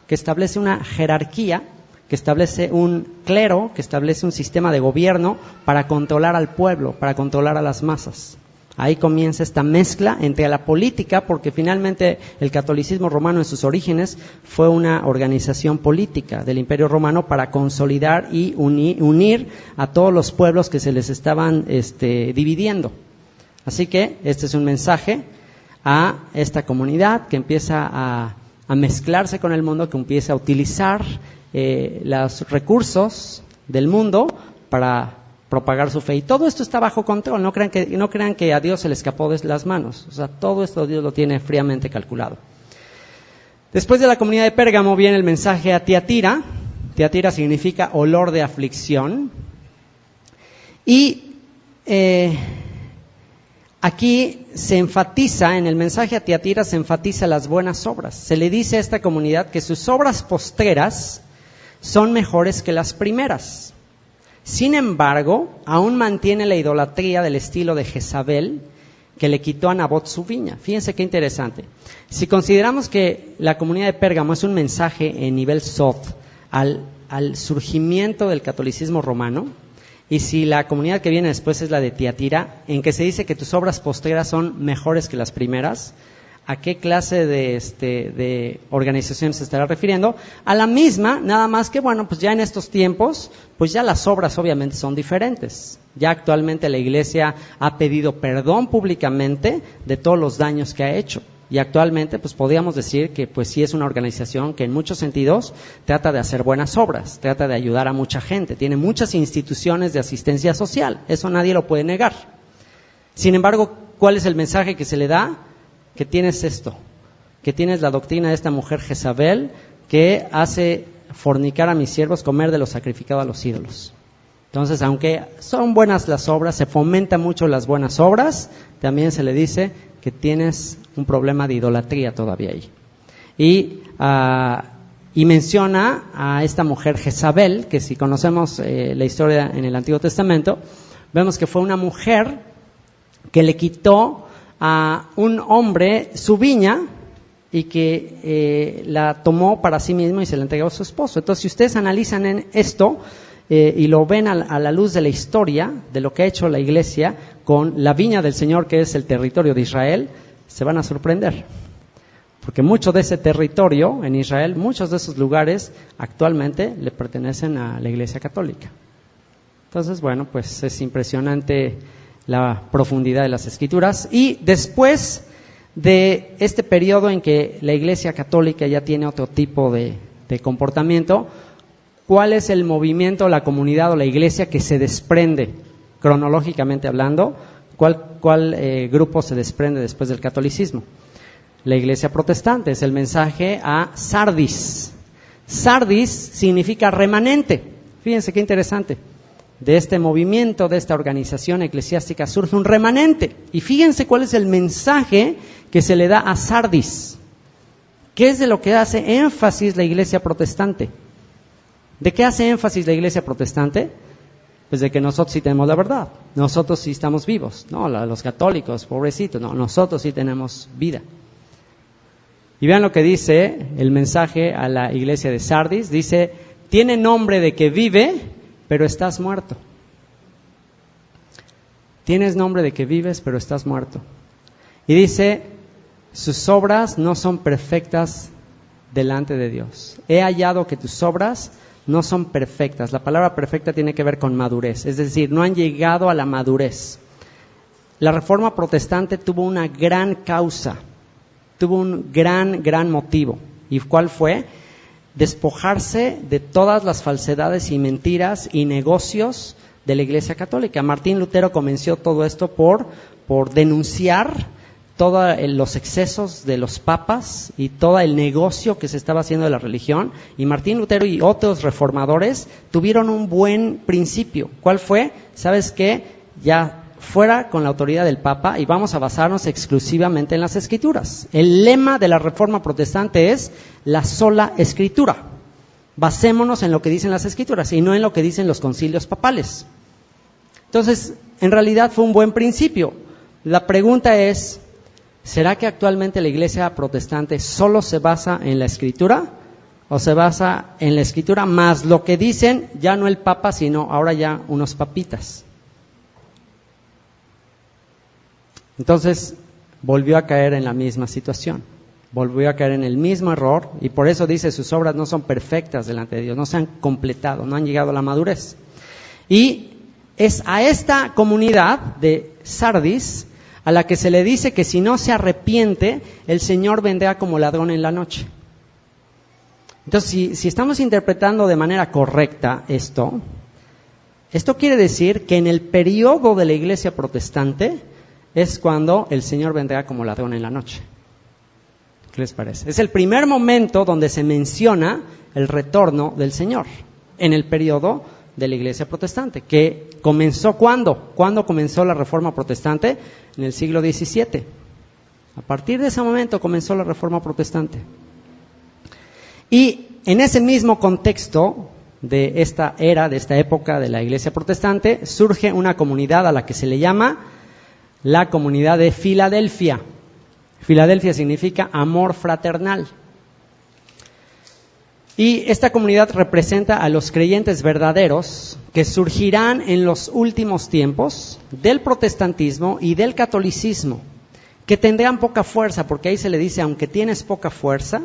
que establece una jerarquía, que establece un clero, que establece un sistema de gobierno para controlar al pueblo, para controlar a las masas. Ahí comienza esta mezcla entre la política, porque finalmente el catolicismo romano en sus orígenes fue una organización política del Imperio Romano para consolidar y unir a todos los pueblos que se les estaban dividiendo. Así que este es un mensaje a esta comunidad que empieza a mezclarse con el mundo, que empieza a utilizar los recursos del mundo para propagar su fe. Y todo esto está bajo control. No crean que a Dios se le escapó de las manos. O sea, todo esto Dios lo tiene fríamente calculado. Después de la comunidad de Pérgamo viene el mensaje a Tiatira. Tiatira significa olor de aflicción. Y aquí se enfatiza, en el mensaje a Tiatira se enfatiza las buenas obras. Se le dice a esta comunidad que sus obras postreras son mejores que las primeras. Sin embargo, aún mantiene la idolatría del estilo de Jezabel, que le quitó a Nabot su viña. Fíjense qué interesante. Si consideramos que la comunidad de Pérgamo es un mensaje en nivel Sod al surgimiento del catolicismo romano, y si la comunidad que viene después es la de Tiatira, en que se dice que tus obras postreras son mejores que las primeras, ¿a qué clase de organización se estará refiriendo? A la misma, nada más que, bueno, pues ya en estos tiempos, pues ya las obras obviamente son diferentes. Ya actualmente la Iglesia ha pedido perdón públicamente de todos los daños que ha hecho. Y actualmente, pues podríamos decir que pues sí es una organización que en muchos sentidos trata de hacer buenas obras, trata de ayudar a mucha gente, tiene muchas instituciones de asistencia social, eso nadie lo puede negar. Sin embargo, ¿cuál es el mensaje que se le da? Que tienes esto, que tienes la doctrina de esta mujer Jezabel que hace fornicar a mis siervos, comer de lo sacrificado a los ídolos. Entonces, aunque son buenas las obras, se fomentan mucho las buenas obras, también se le dice que tienes un problema de idolatría todavía ahí. Y menciona a esta mujer Jezabel, que si conocemos la historia en el Antiguo Testamento, vemos que fue una mujer que le quitó a un hombre su viña y que la tomó para sí mismo y se la entregó a su esposo. Entonces, si ustedes analizan en esto y lo ven a la luz de la historia, de lo que ha hecho la Iglesia con la viña del Señor, que es el territorio de Israel, se van a sorprender. Porque mucho de ese territorio en Israel, muchos de esos lugares actualmente le pertenecen a la Iglesia Católica. Entonces, bueno, pues es impresionante la profundidad de las Escrituras. Y después de este periodo en que la Iglesia Católica ya tiene otro tipo de comportamiento, ¿cuál es el movimiento, la comunidad o la iglesia que se desprende, cronológicamente hablando? ¿Cuál grupo se desprende después del catolicismo? La Iglesia Protestante. Es el mensaje a Sardis. Sardis significa remanente. Fíjense qué interesante. De este movimiento, de esta organización eclesiástica surge un remanente. Y fíjense cuál es el mensaje que se le da a Sardis. ¿Qué es de lo que hace énfasis la Iglesia Protestante? ¿De qué hace énfasis la Iglesia Protestante? Pues de que nosotros sí tenemos la verdad. Nosotros sí estamos vivos. No, los católicos, pobrecitos. No, nosotros sí tenemos vida. Y vean lo que dice el mensaje a la iglesia de Sardis. Dice, tiene nombre de que vive, pero estás muerto. Tienes nombre de que vives, pero estás muerto. Y dice, sus obras no son perfectas delante de Dios. He hallado que tus obras no son perfectas. La palabra perfecta tiene que ver con madurez. Es decir, no han llegado a la madurez. La Reforma Protestante tuvo una gran causa. Tuvo un gran motivo. ¿Y cuál fue? Despojarse de todas las falsedades y mentiras y negocios de la Iglesia Católica. Martín Lutero comenzó todo esto por denunciar todos los excesos de los papas y todo el negocio que se estaba haciendo de la religión. Y Martín Lutero y otros reformadores tuvieron un buen principio. ¿Cuál fue? ¿Sabes qué? Ya fuera con la autoridad del Papa y vamos a basarnos exclusivamente en las Escrituras. El lema de la Reforma Protestante es la sola Escritura. Basémonos en lo que dicen las Escrituras y no en lo que dicen los concilios papales. Entonces, en realidad fue un buen principio. La pregunta es, ¿será que actualmente la Iglesia Protestante solo se basa en la Escritura? ¿O se basa en la Escritura más lo que dicen, ya no el Papa, sino ahora ya unos papitas? Entonces, volvió a caer en la misma situación. Volvió a caer en el mismo error. Y por eso dice, sus obras no son perfectas delante de Dios. No se han completado, no han llegado a la madurez. Y es a esta comunidad de Sardis a la que se le dice que si no se arrepiente, el Señor vendrá como ladrón en la noche. Entonces, si estamos interpretando de manera correcta esto quiere decir que en el periodo de la Iglesia Protestante es cuando el Señor vendrá como ladrón en la noche. ¿Qué les parece? Es el primer momento donde se menciona el retorno del Señor, en el periodo de la Iglesia Protestante, que comenzó ¿cuándo? ¿Cuándo comenzó la Reforma Protestante? En el siglo XVII. A partir de ese momento comenzó la Reforma Protestante. Y en ese mismo contexto de esta era, de esta época de la Iglesia Protestante, surge una comunidad a la que se le llama la comunidad de Filadelfia. Filadelfia significa amor fraternal. Y esta comunidad representa a los creyentes verdaderos que surgirán en los últimos tiempos del protestantismo y del catolicismo, que tendrán poca fuerza, porque ahí se le dice, aunque tienes poca fuerza,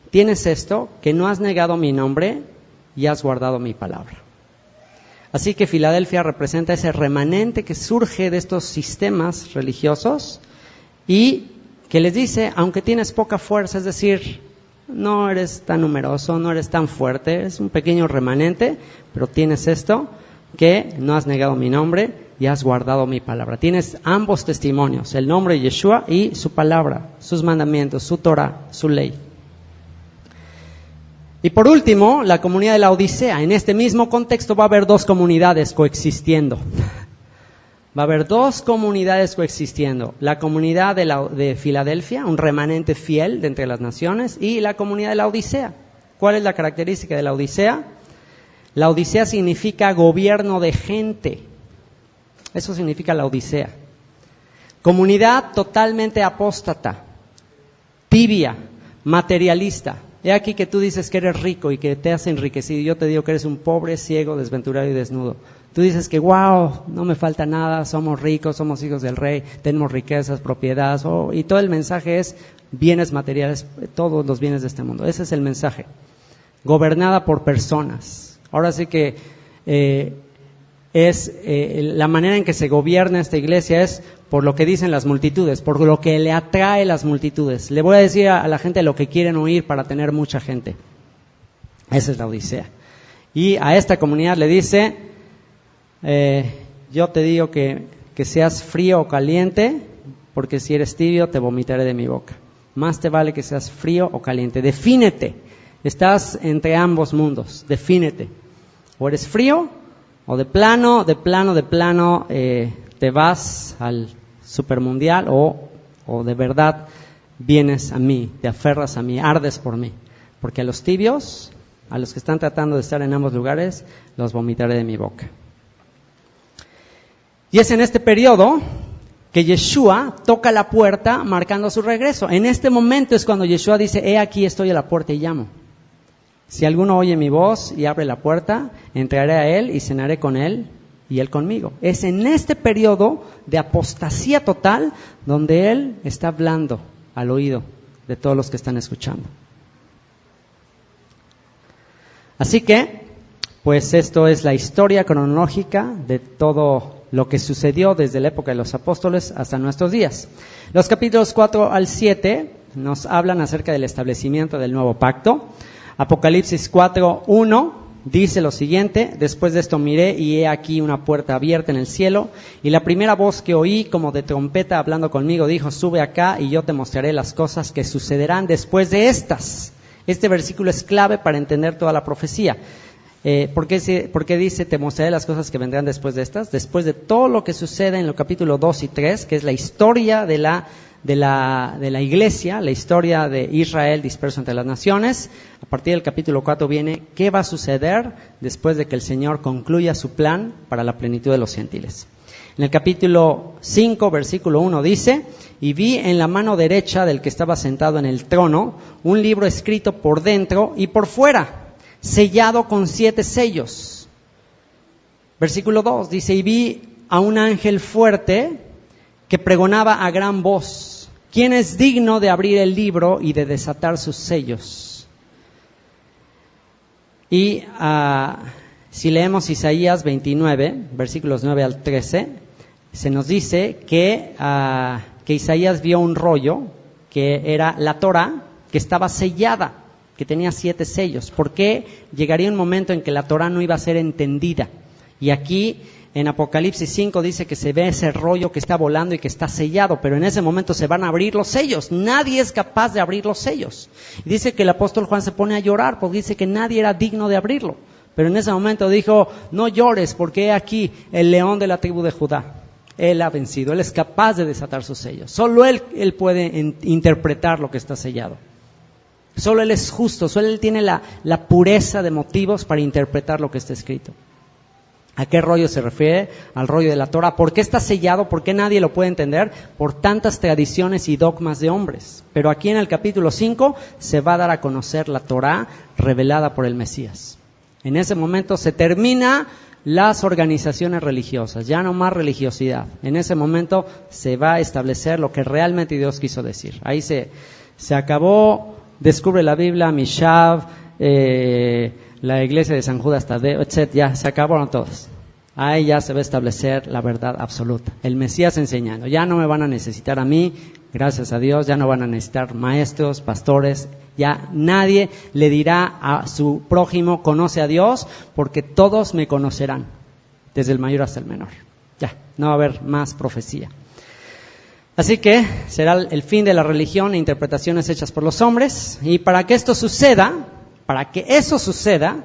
tienes esto, que no has negado mi nombre y has guardado mi palabra. Así que Filadelfia representa ese remanente que surge de estos sistemas religiosos y que les dice, aunque tienes poca fuerza, es decir, no eres tan numeroso, no eres tan fuerte, es un pequeño remanente, pero tienes esto, que no has negado mi nombre y has guardado mi palabra. Tienes ambos testimonios, el nombre de Yeshua y su palabra, sus mandamientos, su Torah, su ley. Y por último, la comunidad de la Odisea. En este mismo contexto va a haber dos comunidades coexistiendo. Va a haber dos comunidades coexistiendo. La comunidad de Filadelfia, un remanente fiel de entre las naciones, y la comunidad de la Odisea. ¿Cuál es la característica de la Odisea? La Odisea significa gobierno de gente. Eso significa la Odisea. Comunidad totalmente apóstata, tibia, materialista. He aquí que tú dices que eres rico y que te has enriquecido. Yo te digo que eres un pobre, ciego, desventurado y desnudo. Tú dices que, wow, no me falta nada, somos ricos, somos hijos del rey, tenemos riquezas, propiedades. Y todo el mensaje es bienes materiales, todos los bienes de este mundo. Ese es el mensaje. Gobernada por personas. Ahora sí que es la manera en que se gobierna esta iglesia es por lo que dicen las multitudes, por lo que le atrae las multitudes. Le voy a decir a la gente lo que quieren oír para tener mucha gente. Esa es la Odisea. Y a esta comunidad le dice, yo te digo que seas frío o caliente, porque si eres tibio te vomitaré de mi boca. Más te vale que seas frío o caliente. Defínete. Estás entre ambos mundos. Defínete. O eres frío, o de plano, te vas al supermundial, o de verdad vienes a mí, te aferras a mí, ardes por mí. Porque a los tibios, a los que están tratando de estar en ambos lugares, los vomitaré de mi boca. Y es en este periodo que Yeshua toca la puerta marcando su regreso. En este momento es cuando Yeshua dice, he aquí estoy a la puerta y llamo. Si alguno oye mi voz y abre la puerta, entraré a él y cenaré con él y él conmigo. Es en este periodo de apostasía total donde él está hablando al oído de todos los que están escuchando. Así que, pues esto es la historia cronológica de todo lo que sucedió desde la época de los apóstoles hasta nuestros días. Los capítulos 4 al 7 nos hablan acerca del establecimiento del nuevo pacto. Apocalipsis 4:1 dice lo siguiente: después de esto miré y he aquí una puerta abierta en el cielo, y la primera voz que oí como de trompeta hablando conmigo dijo, sube acá y yo te mostraré las cosas que sucederán después de estas. Este versículo es clave para entender toda la profecía. ¿Por qué dice te mostraré las cosas que vendrán después de estas? Después de todo lo que sucede en los capítulos 2 y 3, que es la historia de la iglesia, la historia de Israel disperso entre las naciones. A partir del capítulo 4 viene qué va a suceder después de que el Señor concluya su plan para la plenitud de los gentiles. En el capítulo 5, versículo 1 dice, y vi en la mano derecha del que estaba sentado en el trono un libro escrito por dentro y por fuera, sellado con 7 sellos. Versículo 2 dice, y vi a un ángel fuerte que pregonaba a gran voz, ¿quién es digno de abrir el libro y de desatar sus sellos? Y si leemos Isaías 29, versículos 9 al 13, se nos dice que Isaías vio un rollo que era la Torá, que estaba sellada, que tenía 7 sellos, porque llegaría un momento en que la Torá no iba a ser entendida. Y aquí en Apocalipsis 5 dice que se ve ese rollo que está volando y que está sellado, pero en ese momento se van a abrir los sellos. Nadie es capaz de abrir los sellos. Y dice que el apóstol Juan se pone a llorar porque dice que nadie era digno de abrirlo. Pero en ese momento dijo, no llores porque he aquí el león de la tribu de Judá. Él ha vencido, él es capaz de desatar sus sellos. Solo él puede interpretar lo que está sellado. Solo él es justo, solo él tiene la pureza de motivos para interpretar lo que está escrito. ¿A qué rollo se refiere? Al rollo de la Torah. ¿Por qué está sellado? ¿Por qué nadie lo puede entender? Por tantas tradiciones y dogmas de hombres. Pero aquí en el capítulo 5 se va a dar a conocer la Torah revelada por el Mesías. En ese momento se termina las organizaciones religiosas, ya no más religiosidad. En ese momento se va a establecer lo que realmente Dios quiso decir. Ahí se acabó, descubre la Biblia, Mishav, la iglesia de San Judas Tadeo, etc. Ya se acabaron todos. Ahí ya se va a establecer la verdad absoluta. El Mesías enseñando. Ya no me van a necesitar a mí, gracias a Dios, ya no van a necesitar maestros, pastores. Ya nadie le dirá a su prójimo, conoce a Dios, porque todos me conocerán, desde el mayor hasta el menor. Ya, no va a haber más profecía. Así que será el fin de la religión e interpretaciones hechas por los hombres. Y para que eso suceda,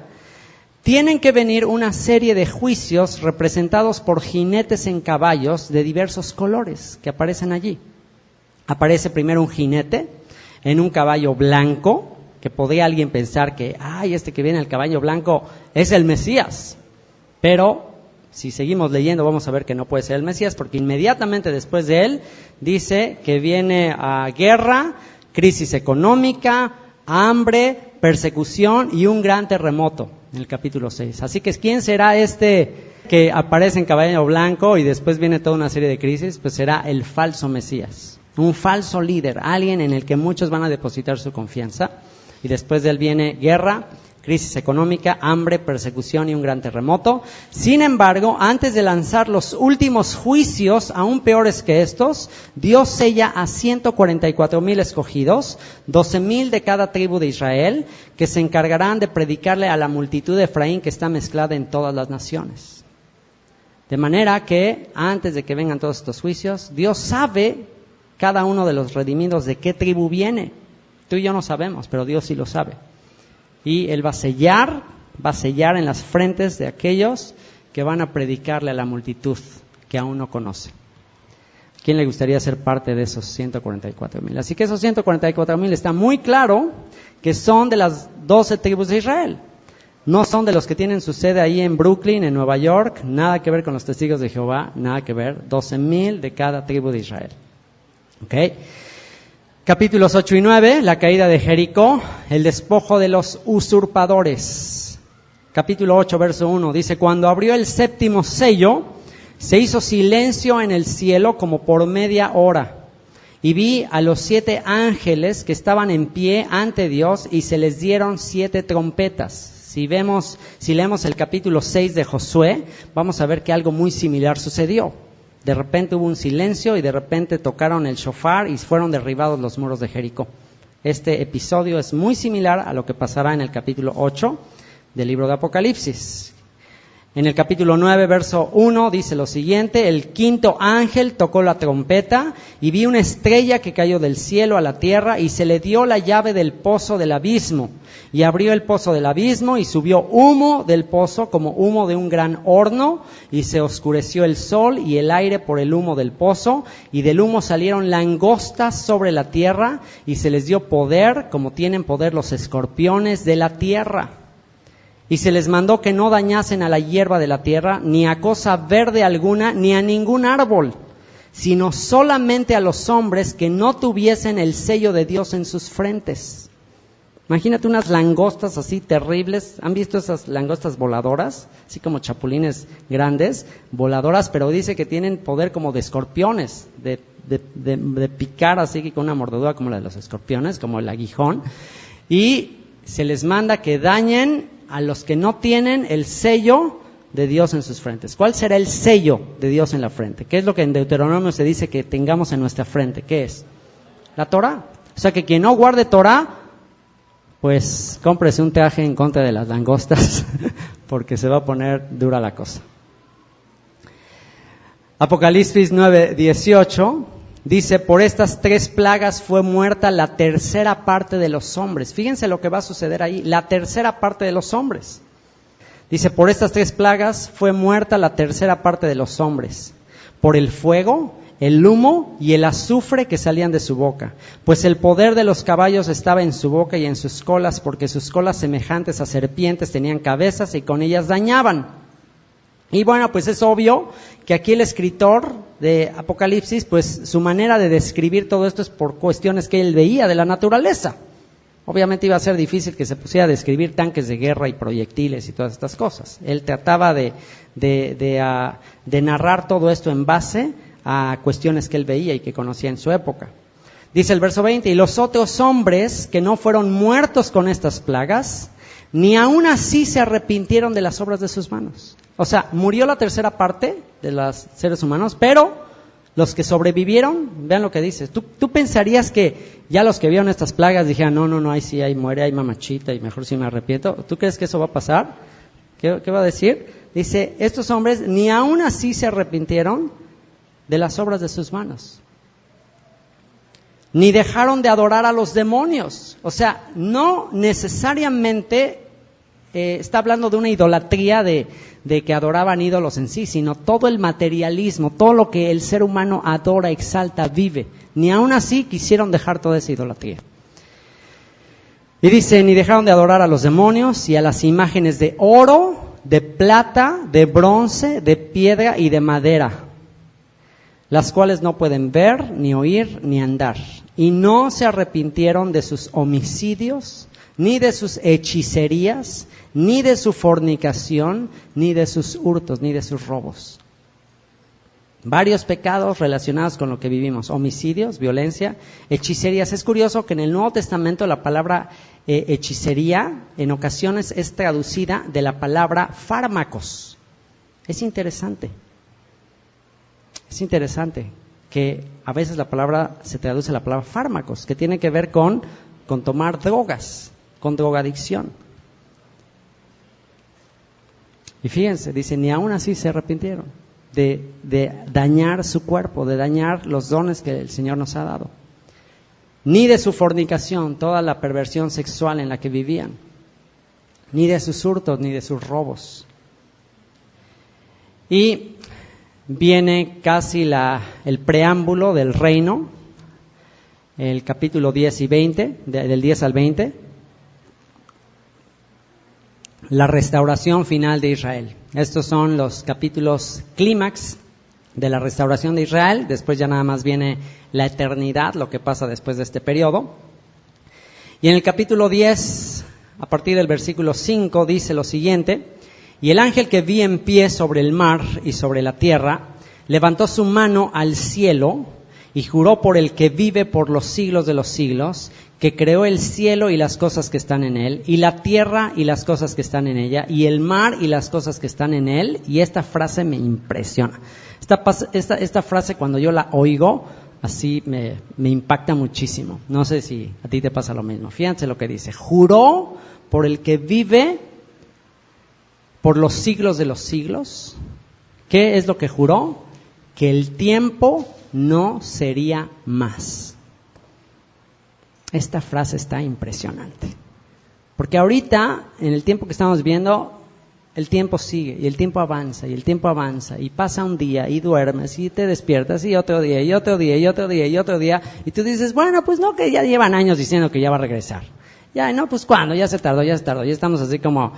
tienen que venir una serie de juicios representados por jinetes en caballos de diversos colores que aparecen allí. Aparece primero un jinete en un caballo blanco, que podría alguien pensar que, este que viene en el caballo blanco es el Mesías. Pero si seguimos leyendo vamos a ver que no puede ser el Mesías, porque inmediatamente después de él dice que viene a guerra, crisis económica, hambre, persecución y un gran terremoto en el capítulo 6. Así que ¿quién será este que aparece en caballo blanco y después viene toda una serie de crisis? Pues será el falso Mesías, un falso líder, alguien en el que muchos van a depositar su confianza. Y después de él viene guerra, crisis económica, hambre, persecución y un gran terremoto. Sin embargo, antes de lanzar los últimos juicios, aún peores que estos, Dios sella a 144,000 escogidos, 12,000 de cada tribu de Israel, que se encargarán de predicarle a la multitud de Efraín que está mezclada en todas las naciones. De manera que, antes de que vengan todos estos juicios, Dios sabe cada uno de los redimidos de qué tribu viene. Tú y yo no sabemos, pero Dios sí lo sabe. Y Él va a sellar en las frentes de aquellos que van a predicarle a la multitud que aún no conoce. ¿Quién le gustaría ser parte de esos 144,000? Así que esos 144,000 está muy claro que son de las 12 tribus de Israel. No son de los que tienen su sede ahí en Brooklyn, en Nueva York, nada que ver con los testigos de Jehová, nada que ver. 12,000 de cada tribu de Israel. ¿Ok? Capítulos 8 y 9, la caída de Jericó, el despojo de los usurpadores. Capítulo 8, verso 1, dice: cuando abrió el séptimo sello, se hizo silencio en el cielo como por media hora. Y vi a los 7 ángeles que estaban en pie ante Dios y se les dieron 7 trompetas. Si leemos el capítulo 6 de Josué, vamos a ver que algo muy similar sucedió. De repente hubo un silencio y de repente tocaron el shofar y fueron derribados los muros de Jericó. Este episodio es muy similar a lo que pasará en el capítulo 8 del libro de Apocalipsis. En el capítulo 9, verso 1, dice lo siguiente: el quinto ángel tocó la trompeta y vi una estrella que cayó del cielo a la tierra y se le dio la llave del pozo del abismo. Y abrió el pozo del abismo y subió humo del pozo como humo de un gran horno y se oscureció el sol y el aire por el humo del pozo y del humo salieron langostas sobre la tierra y se les dio poder como tienen poder los escorpiones de la tierra. Y se les mandó que no dañasen a la hierba de la tierra, ni a cosa verde alguna, ni a ningún árbol, sino solamente a los hombres que no tuviesen el sello de Dios en sus frentes. Imagínate unas langostas así terribles. ¿Han visto esas langostas voladoras? Así como chapulines grandes, voladoras, pero dice que tienen poder como de escorpiones, de picar así con una mordedura como la de los escorpiones, como el aguijón. Y se les manda que dañen a los que no tienen el sello de Dios en sus frentes. ¿Cuál será el sello de Dios en la frente? ¿Qué es lo que en Deuteronomio se dice que tengamos en nuestra frente? ¿Qué es? La Torá. O sea que quien no guarde Torá, pues cómprese un traje en contra de las langostas, porque se va a poner dura la cosa. Apocalipsis 9:18 dice: por estas 3 plagas fue muerta la tercera parte de los hombres. Fíjense lo que va a suceder ahí, la tercera parte de los hombres. Dice: por estas 3 plagas fue muerta la tercera parte de los hombres, por el fuego, el humo y el azufre que salían de su boca. Pues el poder de los caballos estaba en su boca y en sus colas, porque sus colas semejantes a serpientes tenían cabezas y con ellas dañaban. Y bueno, pues es obvio que aquí el escritor de Apocalipsis, pues su manera de describir todo esto es por cuestiones que él veía de la naturaleza. Obviamente iba a ser difícil que se pusiera a describir tanques de guerra y proyectiles y todas estas cosas. Él trataba de narrar todo esto en base a cuestiones que él veía y que conocía en su época. Dice el verso 20: y los otros hombres que no fueron muertos con estas plagas, ni aún así se arrepintieron de las obras de sus manos. O sea, murió la tercera parte de los seres humanos, pero los que sobrevivieron, vean lo que dice. Tú pensarías que ya los que vieron estas plagas dijeran: no, ahí sí, ahí muere, ahí mamachita, y mejor sí me arrepiento. ¿Tú crees que eso va a pasar? ¿Qué va a decir? Dice: estos hombres ni aún así se arrepintieron de las obras de sus manos, ni dejaron de adorar a los demonios. O sea, no necesariamente está hablando de una idolatría de que adoraban ídolos en sí, sino todo el materialismo, todo lo que el ser humano adora, exalta, vive. Ni aún así quisieron dejar toda esa idolatría. Y dice: ni dejaron de adorar a los demonios y a las imágenes de oro, de plata, de bronce, de piedra y de madera, las cuales no pueden ver, ni oír, ni andar. Y no se arrepintieron de sus homicidios, ni de sus hechicerías, ni de su fornicación, ni de sus hurtos, ni de sus robos. Varios pecados relacionados con lo que vivimos: homicidios, violencia, hechicerías. Es curioso que en el Nuevo Testamento la palabra hechicería en ocasiones es traducida de la palabra fármacos. Es interesante que a veces la palabra se traduce la palabra fármacos, que tiene que ver con tomar drogas, con drogadicción. Y fíjense, dice, ni aún así se arrepintieron de dañar su cuerpo, de dañar los dones que el Señor nos ha dado. Ni de su fornicación, toda la perversión sexual en la que vivían, ni de sus hurtos, ni de sus robos. Y viene casi el preámbulo del reino, el capítulo 10 y 20, del 10 al 20, la restauración final de Israel. Estos son los capítulos clímax de la restauración de Israel. Después ya nada más viene la eternidad, lo que pasa después de este periodo. Y en el capítulo 10, a partir del versículo 5, dice lo siguiente: y el ángel que vi en pie sobre el mar y sobre la tierra, levantó su mano al cielo y juró por el que vive por los siglos de los siglos, que creó el cielo y las cosas que están en él, y la tierra y las cosas que están en ella, y el mar y las cosas que están en él. Y esta frase me impresiona. Esta frase, cuando yo la oigo, así me impacta muchísimo. No sé si a ti te pasa lo mismo. Fíjense lo que dice: juró por el que vive por los siglos de los siglos. ¿Qué es lo que juró? Que el tiempo no sería más. Esta frase está impresionante. Porque ahorita, en el tiempo que estamos viviendo, el tiempo sigue, y el tiempo avanza, y el tiempo avanza, y pasa un día, y duermes, y te despiertas, y otro día, y otro día, y otro día, y otro día, y tú dices, bueno, pues no, que ya llevan años diciendo que ya va a regresar. Ya, no, pues ¿cuándo? Ya se tardó, ya estamos así como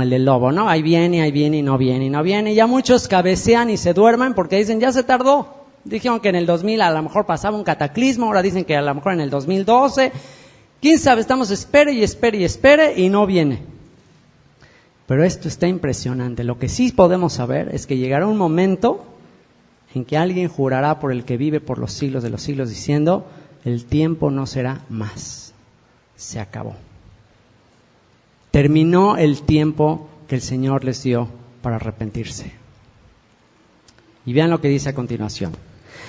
el del lobo, ¿no? Ahí viene, y no viene, y no viene. Y ya muchos cabecean y se duermen porque dicen, ya se tardó. Dijeron que en el 2000 a lo mejor pasaba un cataclismo, ahora dicen que a lo mejor en el 2012. ¿Quién sabe? Estamos espere y no viene. Pero esto está impresionante. Lo que sí podemos saber es que llegará un momento en que alguien jurará por el que vive por los siglos de los siglos, diciendo, el tiempo no será más. Se acabó. Terminó el tiempo que el Señor les dio para arrepentirse. Y vean lo que dice a continuación.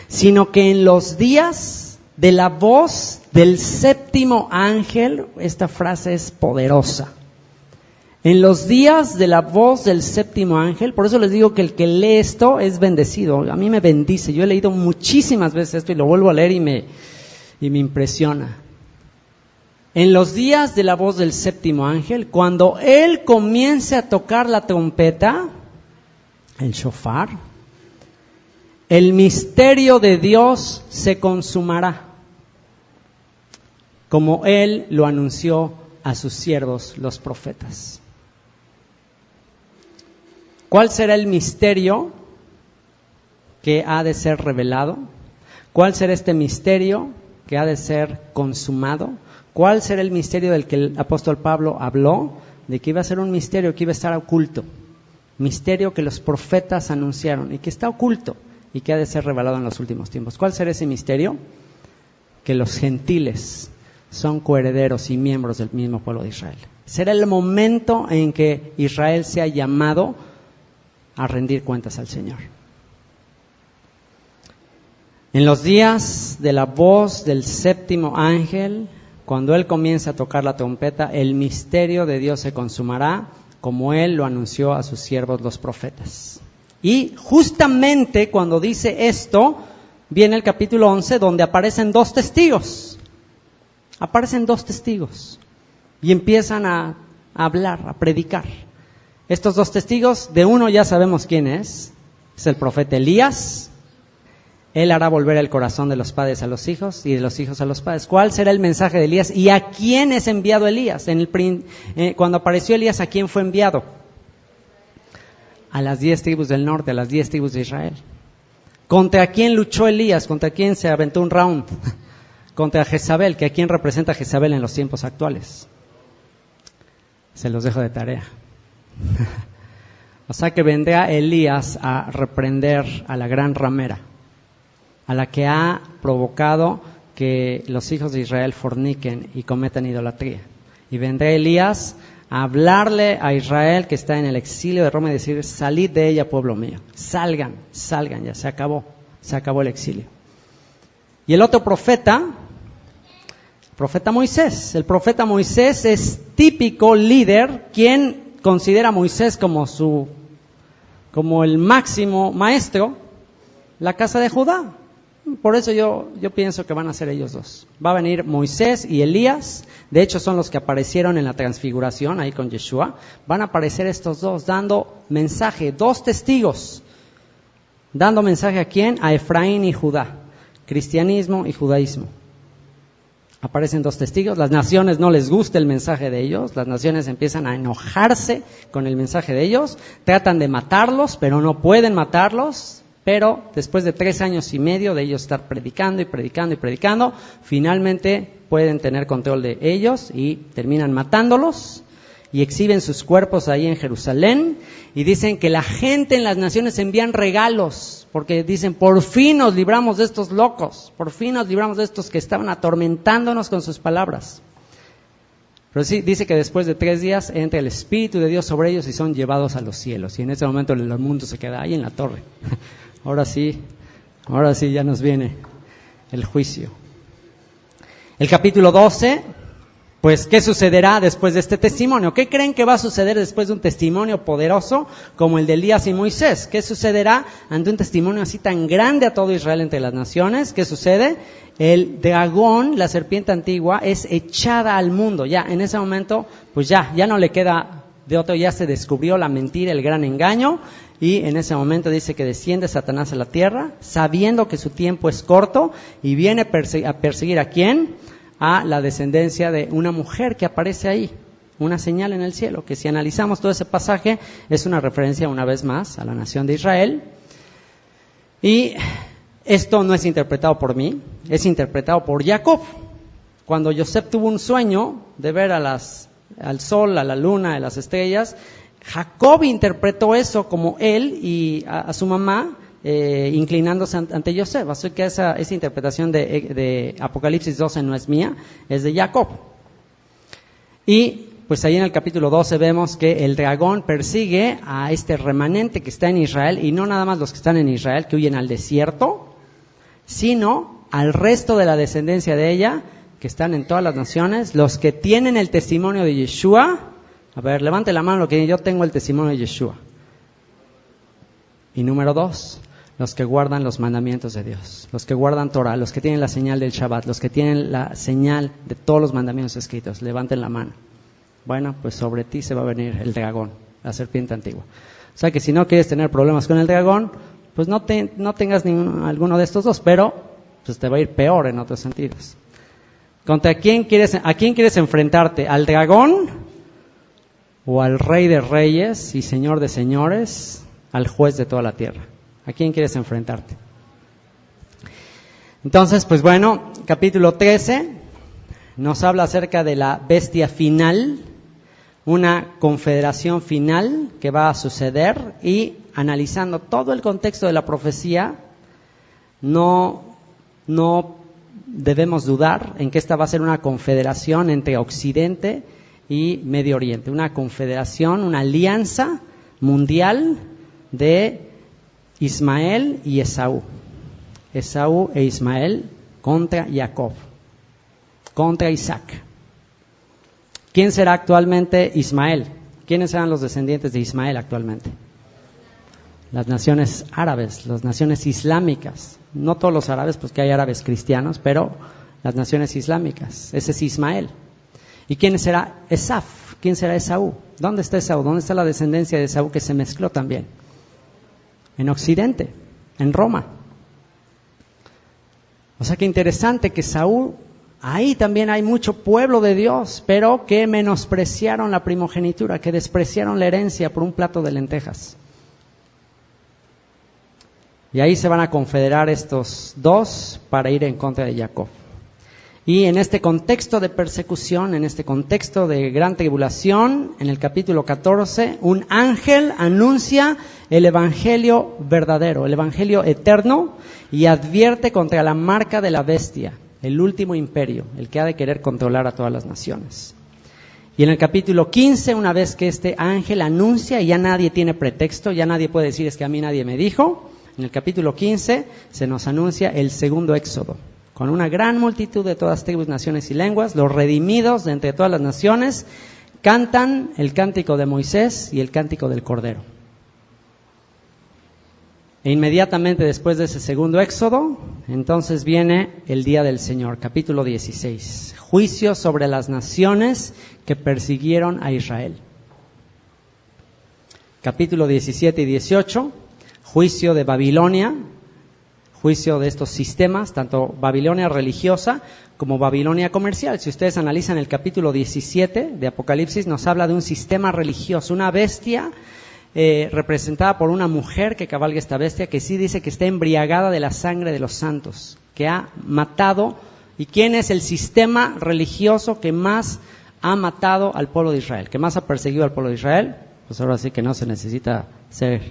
Sino que en los días de la voz del séptimo ángel, esta frase es poderosa. En los días de la voz del séptimo ángel, por eso les digo que el que lee esto es bendecido. A mí me bendice. Yo he leído muchísimas veces esto y lo vuelvo a leer y me impresiona. En los días de la voz del séptimo ángel, cuando él comience a tocar la trompeta, el shofar, el misterio de Dios se consumará, como él lo anunció a sus siervos, los profetas. ¿Cuál será el misterio que ha de ser revelado? ¿Cuál será este misterio que ha de ser consumado? ¿Cuál será el misterio del que el apóstol Pablo habló? De que iba a ser un misterio que iba a estar oculto. Misterio que los profetas anunciaron y que está oculto y que ha de ser revelado en los últimos tiempos. ¿Cuál será ese misterio? Que los gentiles son coherederos y miembros del mismo pueblo de Israel. Será el momento en que Israel sea llamado a rendir cuentas al Señor. En los días de la voz del séptimo ángel, cuando él comience a tocar la trompeta, el misterio de Dios se consumará, como él lo anunció a sus siervos los profetas. Y justamente cuando dice esto, viene el capítulo 11, donde aparecen dos testigos. Aparecen dos testigos y empiezan a hablar, a predicar. Estos dos testigos, de uno ya sabemos quién es el profeta Elías. Él hará volver el corazón de los padres a los hijos y de los hijos a los padres. ¿Cuál será el mensaje de Elías? ¿Y a quién es enviado Elías? Cuando apareció Elías, ¿a quién fue enviado? A las 10 tribus del norte, a las 10 tribus de Israel. ¿Contra quién luchó Elías? ¿Contra quién se aventó un round? Contra Jezabel, que a quién representa Jezabel en los tiempos actuales. Se los dejo de tarea. O sea que vendrá Elías a reprender a la gran ramera, a la que ha provocado que los hijos de Israel forniquen y cometan idolatría. Y vendrá Elías a hablarle a Israel que está en el exilio de Roma y decir: salid de ella, pueblo mío, salgan, ya se acabó el exilio. Y el otro profeta Moisés. El profeta Moisés es típico líder, quien considera a Moisés como el máximo maestro, la casa de Judá. Por eso yo pienso que van a ser ellos dos. Va a venir Moisés y Elías. De hecho, son los que aparecieron en la transfiguración ahí con Yeshua. Van a aparecer estos dos dando mensaje, dos testigos. Dando mensaje ¿a quién? A Efraín y Judá. Cristianismo y judaísmo. Aparecen dos testigos. Las naciones no les gusta el mensaje de ellos. Las naciones empiezan a enojarse con el mensaje de ellos. Tratan de matarlos, pero no pueden matarlos. Pero después de 3 años y medio de ellos estar predicando, finalmente pueden tener control de ellos y terminan matándolos y exhiben sus cuerpos ahí en Jerusalén. Y dicen que la gente en las naciones envían regalos, porque dicen: por fin nos libramos de estos locos, por fin nos libramos de estos que estaban atormentándonos con sus palabras. Pero sí, dice que después de 3 días entra el Espíritu de Dios sobre ellos y son llevados a los cielos. Y en ese momento el mundo se queda ahí en la torre. Ahora sí ya nos viene el juicio. El capítulo 12, pues, ¿qué sucederá después de este testimonio? ¿Qué creen que va a suceder después de un testimonio poderoso como el de Elías y Moisés? ¿Qué sucederá ante un testimonio así tan grande a todo Israel entre las naciones? ¿Qué sucede? El dragón, la serpiente antigua, es echada al mundo. Ya, en ese momento, pues ya no le queda de otro, ya se descubrió la mentira, el gran engaño. Y en ese momento dice que desciende Satanás a la tierra, sabiendo que su tiempo es corto, y viene a perseguir ¿a quién? A la descendencia de una mujer que aparece ahí, una señal en el cielo, que si analizamos todo ese pasaje, es una referencia una vez más a la nación de Israel. Y esto no es interpretado por mí, es interpretado por Jacob. Cuando Joseph tuvo un sueño de ver al sol, a la luna, a las estrellas, Jacob interpretó eso como él y a su mamá inclinándose ante Joseph. Así que esa interpretación de Apocalipsis 12 no es mía, es de Jacob. Y pues ahí en el capítulo 12 vemos que el dragón persigue a este remanente que está en Israel, y no nada más los que están en Israel, que huyen al desierto, sino al resto de la descendencia de ella, que están en todas las naciones, los que tienen el testimonio de Yeshua. A ver, levante la mano lo que yo tengo el testimonio de Yeshua. Y número 2, los que guardan los mandamientos de Dios, los que guardan Torah, los que tienen la señal del Shabbat, los que tienen la señal de todos los mandamientos escritos. Levanten la mano. Bueno, pues sobre ti se va a venir el dragón, la serpiente antigua. O sea que si no quieres tener problemas con el dragón, pues no tengas alguno de estos dos, pero pues te va a ir peor en otros sentidos. ¿A quién quieres enfrentarte? ¿Al dragón o al Rey de Reyes y Señor de Señores, al Juez de toda la tierra? ¿A quién quieres enfrentarte? Entonces, pues bueno, capítulo 13 nos habla acerca de la bestia final, una confederación final que va a suceder, y analizando todo el contexto de la profecía, no debemos dudar en que esta va a ser una confederación entre Occidente y Medio Oriente, una confederación, una alianza mundial de Ismael y Esaú e Ismael contra Jacob, contra Isaac. ¿Quién será actualmente Ismael? ¿Quiénes serán los descendientes de Ismael actualmente? Las naciones árabes, las naciones islámicas. No todos los árabes, pues que hay árabes cristianos, pero las naciones islámicas. Ese es Ismael. ¿Y quién será Esaf? ¿Quién será Esaú? ¿Dónde está Esaú? ¿Dónde está la descendencia de Esaú que se mezcló también? En Occidente, en Roma. O sea que interesante que Esaú, ahí también hay mucho pueblo de Dios, pero que menospreciaron la primogenitura, que despreciaron la herencia por un plato de lentejas. Y ahí se van a confederar estos dos para ir en contra de Jacob. Y en este contexto de persecución, en este contexto de gran tribulación, en el capítulo 14, un ángel anuncia el evangelio verdadero, el evangelio eterno, y advierte contra la marca de la bestia, el último imperio, el que ha de querer controlar a todas las naciones. Y en el capítulo 15, una vez que este ángel anuncia, y ya nadie tiene pretexto, ya nadie puede decir es que a mí nadie me dijo, en el capítulo 15 se nos anuncia el segundo éxodo, con una gran multitud de todas tribus, naciones y lenguas. Los redimidos de entre todas las naciones cantan el cántico de Moisés y el cántico del Cordero. E inmediatamente después de ese segundo éxodo, entonces viene el día del Señor, capítulo 16. Juicio sobre las naciones que persiguieron a Israel. Capítulo 17 y 18, juicio de Babilonia, juicio de estos sistemas, tanto Babilonia religiosa como Babilonia comercial. Si ustedes analizan el capítulo 17 de Apocalipsis, nos habla de un sistema religioso, una bestia representada por una mujer que cabalga esta bestia, que sí dice que está embriagada de la sangre de los santos, que ha matado. ¿Y quién es el sistema religioso que más ha matado al pueblo de Israel, que más ha perseguido al pueblo de Israel? Pues ahora sí que no se necesita ser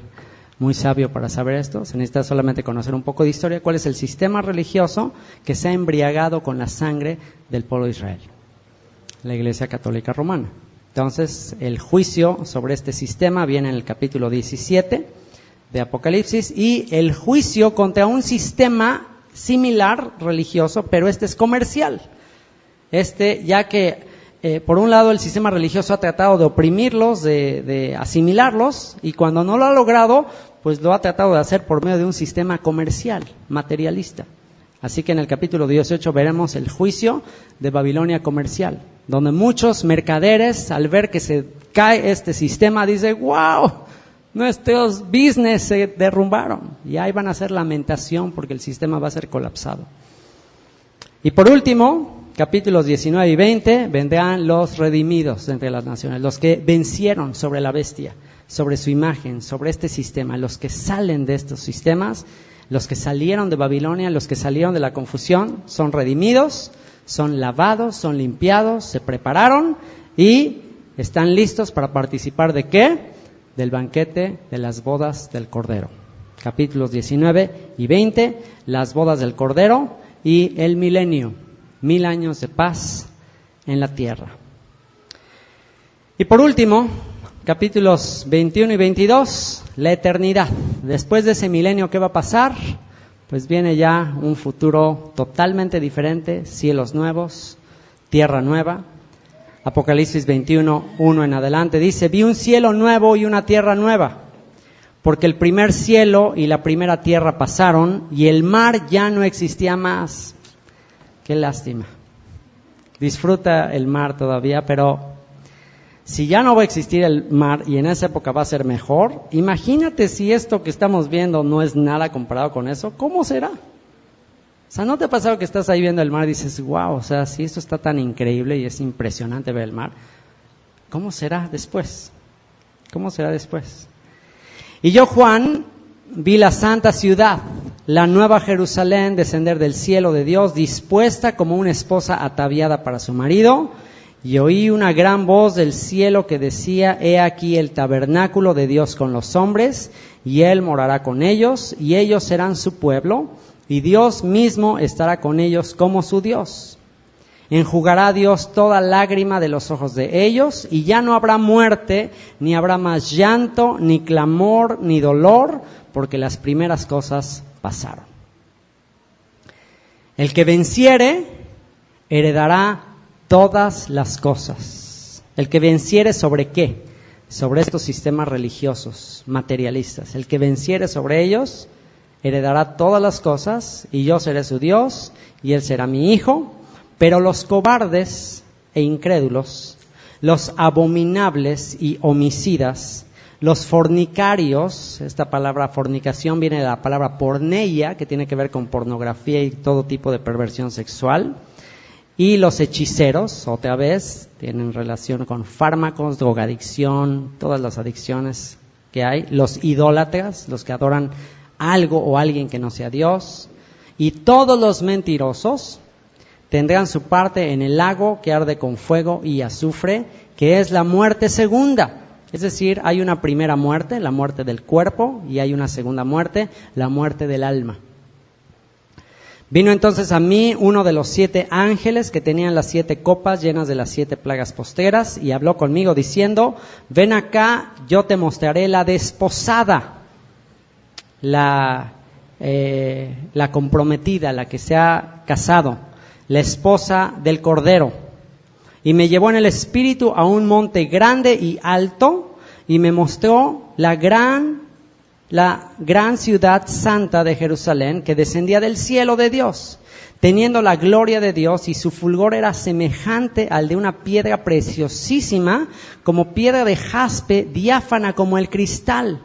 muy sabio para saber esto, se necesita solamente conocer un poco de historia. ¿Cuál es el sistema religioso que se ha embriagado con la sangre del pueblo de Israel? La Iglesia Católica Romana. Entonces, el juicio sobre este sistema viene en el capítulo 17 de Apocalipsis, y el juicio contra un sistema similar religioso, pero este es comercial. Ya que por un lado el sistema religioso ha tratado de oprimirlos, de asimilarlos, y cuando no lo ha logrado, pues lo ha tratado de hacer por medio de un sistema comercial, materialista. Así que en el capítulo 18 veremos el juicio de Babilonia comercial, donde muchos mercaderes, al ver que se cae este sistema, dicen: ¡wow! Nuestros business se derrumbaron. Y ahí van a hacer lamentación porque el sistema va a ser colapsado. Y por último, capítulos 19 y 20, vendrán los redimidos entre las naciones, los que vencieron sobre la bestia, sobre su imagen, sobre este sistema, los que salen de estos sistemas. Los que salieron de Babilonia, los que salieron de la confusión, son redimidos, son lavados, son limpiados, se prepararon y están listos para participar ¿de qué? Del banquete de las bodas del Cordero. Capítulos 19 y 20, las bodas del Cordero y el milenio, 1000 años de paz en la tierra. Y por último, capítulos 21 y 22, la eternidad. Después de ese milenio, ¿qué va a pasar? Pues viene ya un futuro totalmente diferente, cielos nuevos, tierra nueva. Apocalipsis 21, 1 en adelante dice: vi un cielo nuevo y una tierra nueva, porque el primer cielo y la primera tierra pasaron y el mar ya no existía más. Qué lástima. Disfruta el mar todavía, pero si ya no va a existir el mar y en esa época va a ser mejor, imagínate si esto que estamos viendo no es nada comparado con eso, ¿cómo será? O sea, ¿no te ha pasado que estás ahí viendo el mar y dices: wow, o sea, si esto está tan increíble y es impresionante ver el mar, ¿cómo será después? ¿Cómo será después? Y yo, Juan, vi la santa ciudad, la nueva Jerusalén, descender del cielo de Dios, dispuesta como una esposa ataviada para su marido. Y oí una gran voz del cielo que decía: he aquí el tabernáculo de Dios con los hombres, y Él morará con ellos, y ellos serán su pueblo, y Dios mismo estará con ellos como su Dios. Enjugará Dios toda lágrima de los ojos de ellos, y ya no habrá muerte, ni habrá más llanto, ni clamor, ni dolor, porque las primeras cosas pasaron. El que venciere heredará todas las cosas. El que venciere ¿sobre qué? Sobre estos sistemas religiosos, materialistas. El que venciere sobre ellos heredará todas las cosas, y yo seré su Dios, y él será mi hijo. Pero los cobardes e incrédulos, los abominables y homicidas, los fornicarios, esta palabra fornicación viene de la palabra porneia, que tiene que ver con pornografía y todo tipo de perversión sexual. Y los hechiceros, otra vez, tienen relación con fármacos, drogadicción, todas las adicciones que hay. Los idólatras, los que adoran algo o alguien que no sea Dios. Y todos los mentirosos tendrán su parte en el lago que arde con fuego y azufre, que es la muerte segunda. Es decir, hay una primera muerte, la muerte del cuerpo, y hay una segunda muerte, la muerte del alma. Vino entonces a mí uno de los 7 ángeles que tenían las 7 copas llenas de las 7 plagas posteras, y habló conmigo diciendo: ven acá, yo te mostraré la desposada, la comprometida, la que se ha casado, la esposa del Cordero. Y me llevó en el espíritu a un monte grande y alto, y me mostró la gran ciudad santa de Jerusalén, que descendía del cielo de Dios, teniendo la gloria de Dios, y su fulgor era semejante al de una piedra preciosísima, como piedra de jaspe, diáfana como el cristal.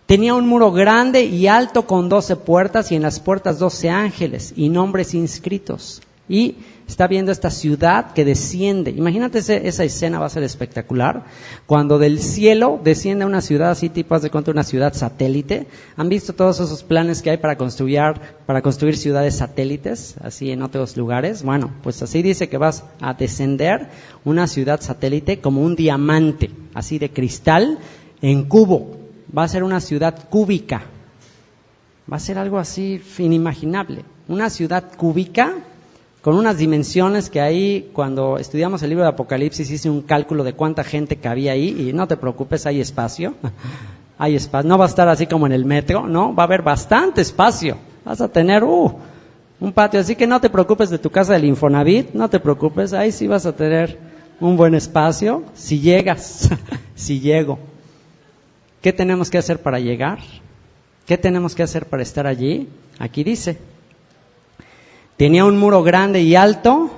Tenía un muro grande y alto con 12 puertas, y en las puertas 12 ángeles y nombres inscritos. Y está viendo esta ciudad que desciende. Imagínate esa escena, va a ser espectacular. Cuando del cielo desciende una ciudad así, tipo, haz de cuenta, una ciudad satélite. ¿Han visto todos esos planes que hay para construir ciudades satélites, así en otros lugares? Bueno, pues así dice que vas a descender una ciudad satélite como un diamante, así de cristal, en cubo. Va a ser una ciudad cúbica. Va a ser algo así inimaginable. Una ciudad cúbica con unas dimensiones que ahí, cuando estudiamos el libro de Apocalipsis, hice un cálculo de cuánta gente cabía ahí, y no te preocupes, hay espacio. Hay espacio. No va a estar así como en el metro, no, va a haber bastante espacio. Vas a tener un patio, así que no te preocupes de tu casa del Infonavit, no te preocupes, ahí sí vas a tener un buen espacio, si llegas, si llego. ¿Qué tenemos que hacer para llegar? ¿Qué tenemos que hacer para estar allí? Aquí dice: tenía un muro grande y alto,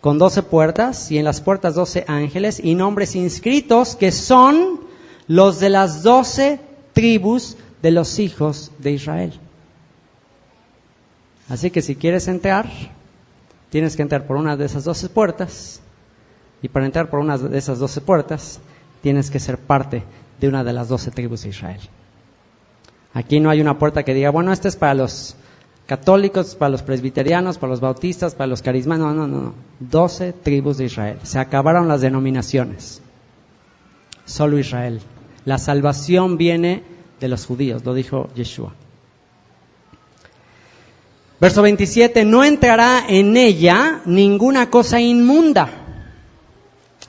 con 12 puertas, y en las puertas 12 ángeles, y nombres inscritos, que son los de las 12 tribus de los hijos de Israel. Así que si quieres entrar, tienes que entrar por una de esas 12 puertas, y para entrar por una de esas 12 puertas, tienes que ser parte de una de las 12 tribus de Israel. Aquí no hay una puerta que diga, bueno, esta es para los católicos, para los presbiterianos, para los bautistas, para los carismáticos. No. 12 tribus de Israel. Se acabaron las denominaciones. Solo Israel. La salvación viene de los judíos, lo dijo Yeshua. Verso 27, no entrará en ella ninguna cosa inmunda,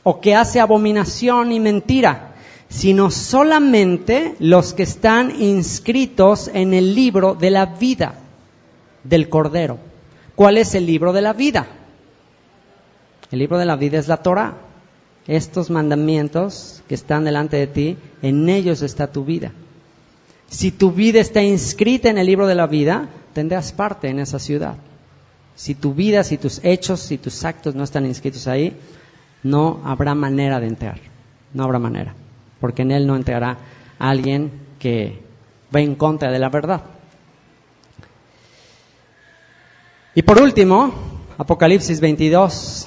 o que hace abominación y mentira, sino solamente los que están inscritos en el libro de la vida del Cordero. ¿Cuál es el libro de la vida? El libro de la vida es la Torá. Estos mandamientos que están delante de ti, en ellos está tu vida. Si tu vida está inscrita en el libro de la vida, tendrás parte en esa ciudad. Si tu vida, si tus hechos, si tus actos no están inscritos ahí, no habrá manera de entrar. No habrá manera. Porque en él no entrará alguien que va en contra de la verdad. Y por último, Apocalipsis 22,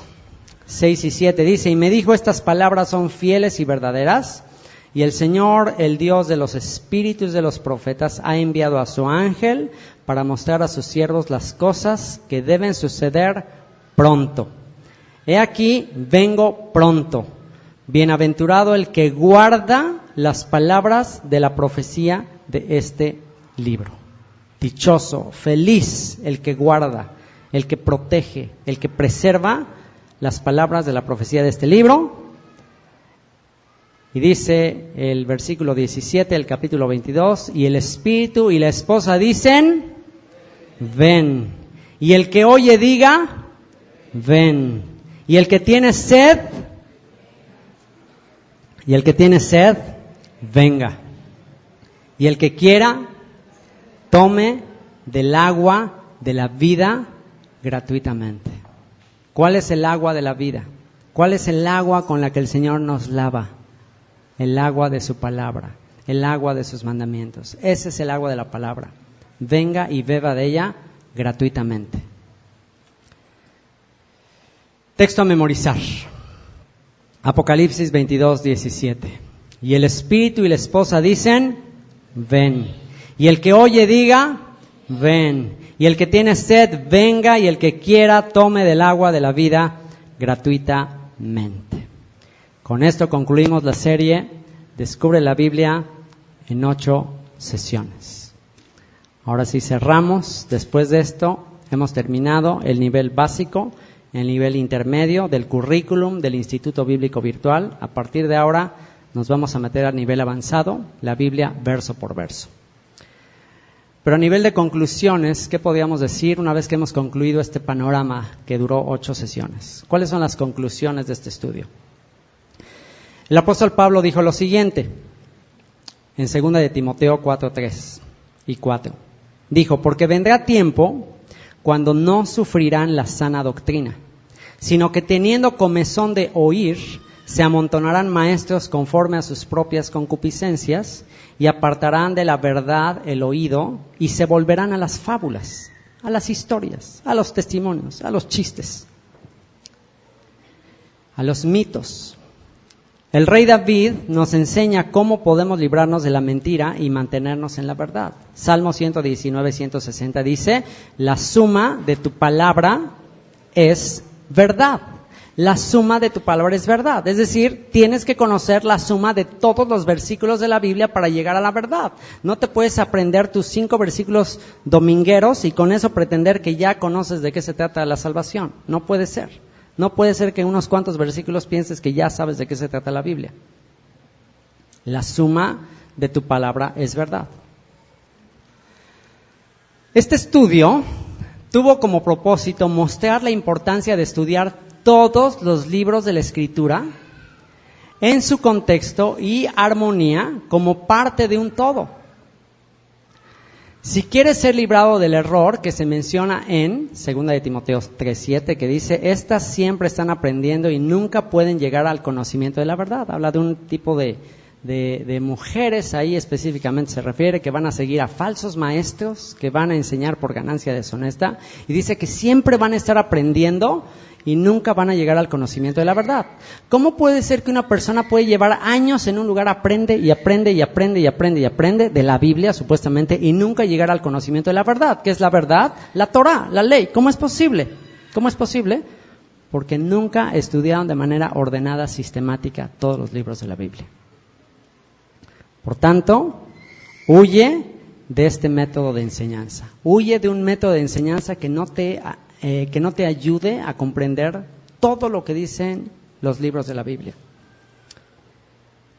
6 y 7 dice: y me dijo, estas palabras son fieles y verdaderas, y el Señor, el Dios de los espíritus de los profetas, ha enviado a su ángel para mostrar a sus siervos las cosas que deben suceder pronto. He aquí, vengo pronto. Bienaventurado el que guarda las palabras de la profecía de este libro. Dichoso, feliz el que guarda, el que protege, el que preserva las palabras de la profecía de este libro. Y dice el versículo 17, el capítulo 22, y el espíritu y la esposa dicen, ven. Y el que oye diga, ven. Y el que tiene sed, venga. Y el que quiera, tome del agua de la vida gratuitamente. ¿Cuál es el agua de la vida? ¿Cuál es el agua con la que el Señor nos lava? El agua de su palabra, el agua de sus mandamientos. Ese es el agua de la palabra. Venga y beba de ella gratuitamente. Texto a memorizar. Apocalipsis 22, 17. Y el espíritu y la esposa dicen, ven. Y el que oye diga, ven. Y el que tiene sed, venga, y el que quiera, tome del agua de la vida gratuitamente. Con esto concluimos la serie Descubre la Biblia en 8 sesiones. Ahora sí cerramos. Después de esto hemos terminado el nivel básico, el nivel intermedio del currículum del Instituto Bíblico Virtual. A partir de ahora nos vamos a meter al nivel avanzado, la Biblia verso por verso. Pero a nivel de conclusiones, ¿qué podríamos decir una vez que hemos concluido este panorama que duró 8 sesiones? ¿Cuáles son las conclusiones de este estudio? El apóstol Pablo dijo lo siguiente en 2 de Timoteo 4:3 y 4. Dijo, porque vendrá tiempo cuando no sufrirán la sana doctrina, sino que teniendo comezón de oír, se amontonarán maestros conforme a sus propias concupiscencias y apartarán de la verdad el oído y se volverán a las fábulas, a las historias, a los testimonios, a los chistes, a los mitos. El rey David nos enseña cómo podemos librarnos de la mentira y mantenernos en la verdad. Salmo 119, 160 dice, la suma de tu palabra es verdad. La suma de tu palabra es verdad. Es decir, tienes que conocer la suma de todos los versículos de la Biblia para llegar a la verdad. No te puedes aprender tus 5 versículos domingueros y con eso pretender que ya conoces de qué se trata la salvación. No puede ser. No puede ser que en unos cuantos versículos pienses que ya sabes de qué se trata la Biblia. La suma de tu palabra es verdad. Este estudio tuvo como propósito mostrar la importancia de estudiar todos los libros de la Escritura en su contexto y armonía como parte de un todo. Si quieres ser librado del error que se menciona en 2 de Timoteo 3:7, que dice, estas siempre están aprendiendo y nunca pueden llegar al conocimiento de la verdad. Habla de un tipo de mujeres, ahí específicamente se refiere, que van a seguir a falsos maestros, que van a enseñar por ganancia deshonesta, y dice que siempre van a estar aprendiendo y nunca van a llegar al conocimiento de la verdad. ¿Cómo puede ser que una persona puede llevar años en un lugar, aprende y aprende y aprende y aprende y aprende de la Biblia, supuestamente, y nunca llegar al conocimiento de la verdad? ¿Qué es la verdad? La Torá, la ley. ¿Cómo es posible? ¿Cómo es posible? Porque nunca estudiaron de manera ordenada, sistemática, todos los libros de la Biblia. Por tanto, huye de este método de enseñanza. Huye de un método de enseñanza que no te ayude a comprender todo lo que dicen los libros de la Biblia.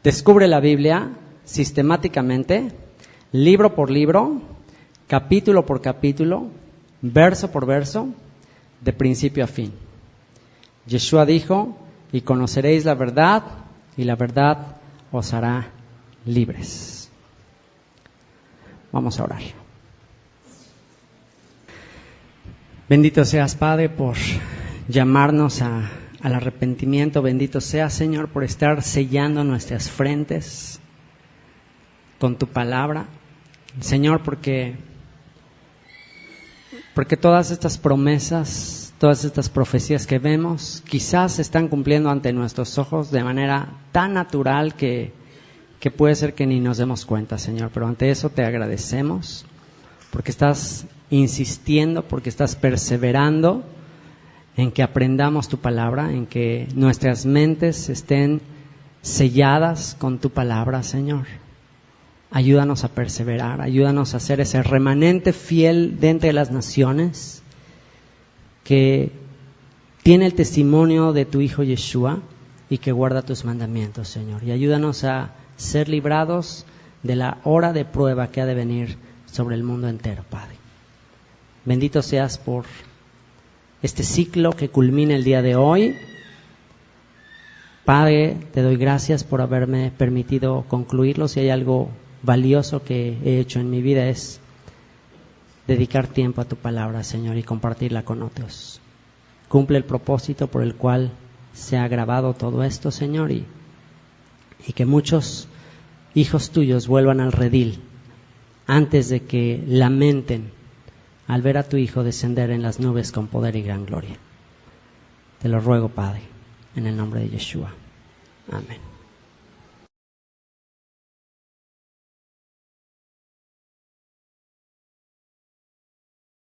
Descubre la Biblia sistemáticamente, libro por libro, capítulo por capítulo, verso por verso, de principio a fin. Yeshua dijo, y conoceréis la verdad, y la verdad os hará libres. Vamos a orar. Bendito seas, Padre, por llamarnos al arrepentimiento. Bendito seas, Señor, por estar sellando nuestras frentes con tu palabra. Señor, porque todas estas promesas, todas estas profecías que vemos, quizás se están cumpliendo ante nuestros ojos de manera tan natural que puede ser que ni nos demos cuenta, Señor. Pero ante eso te agradecemos, porque estás insistiendo, porque estás perseverando en que aprendamos tu palabra, en que nuestras mentes estén selladas con tu palabra, Señor. Ayúdanos a perseverar, ayúdanos a ser ese remanente fiel de entre las naciones que tiene el testimonio de tu Hijo Yeshua y que guarda tus mandamientos, Señor. Y ayúdanos a ser librados de la hora de prueba que ha de venir sobre el mundo entero, Padre. Bendito seas por este ciclo que culmina el día de hoy. Padre, te doy gracias por haberme permitido concluirlo. Si hay algo valioso que he hecho en mi vida es dedicar tiempo a tu palabra, Señor, y compartirla con otros. Cumple el propósito por el cual se ha grabado todo esto, Señor, y que muchos hijos tuyos vuelvan al redil antes de que lamenten al ver a tu Hijo descender en las nubes con poder y gran gloria. Te lo ruego, Padre, en el nombre de Yeshua. Amén.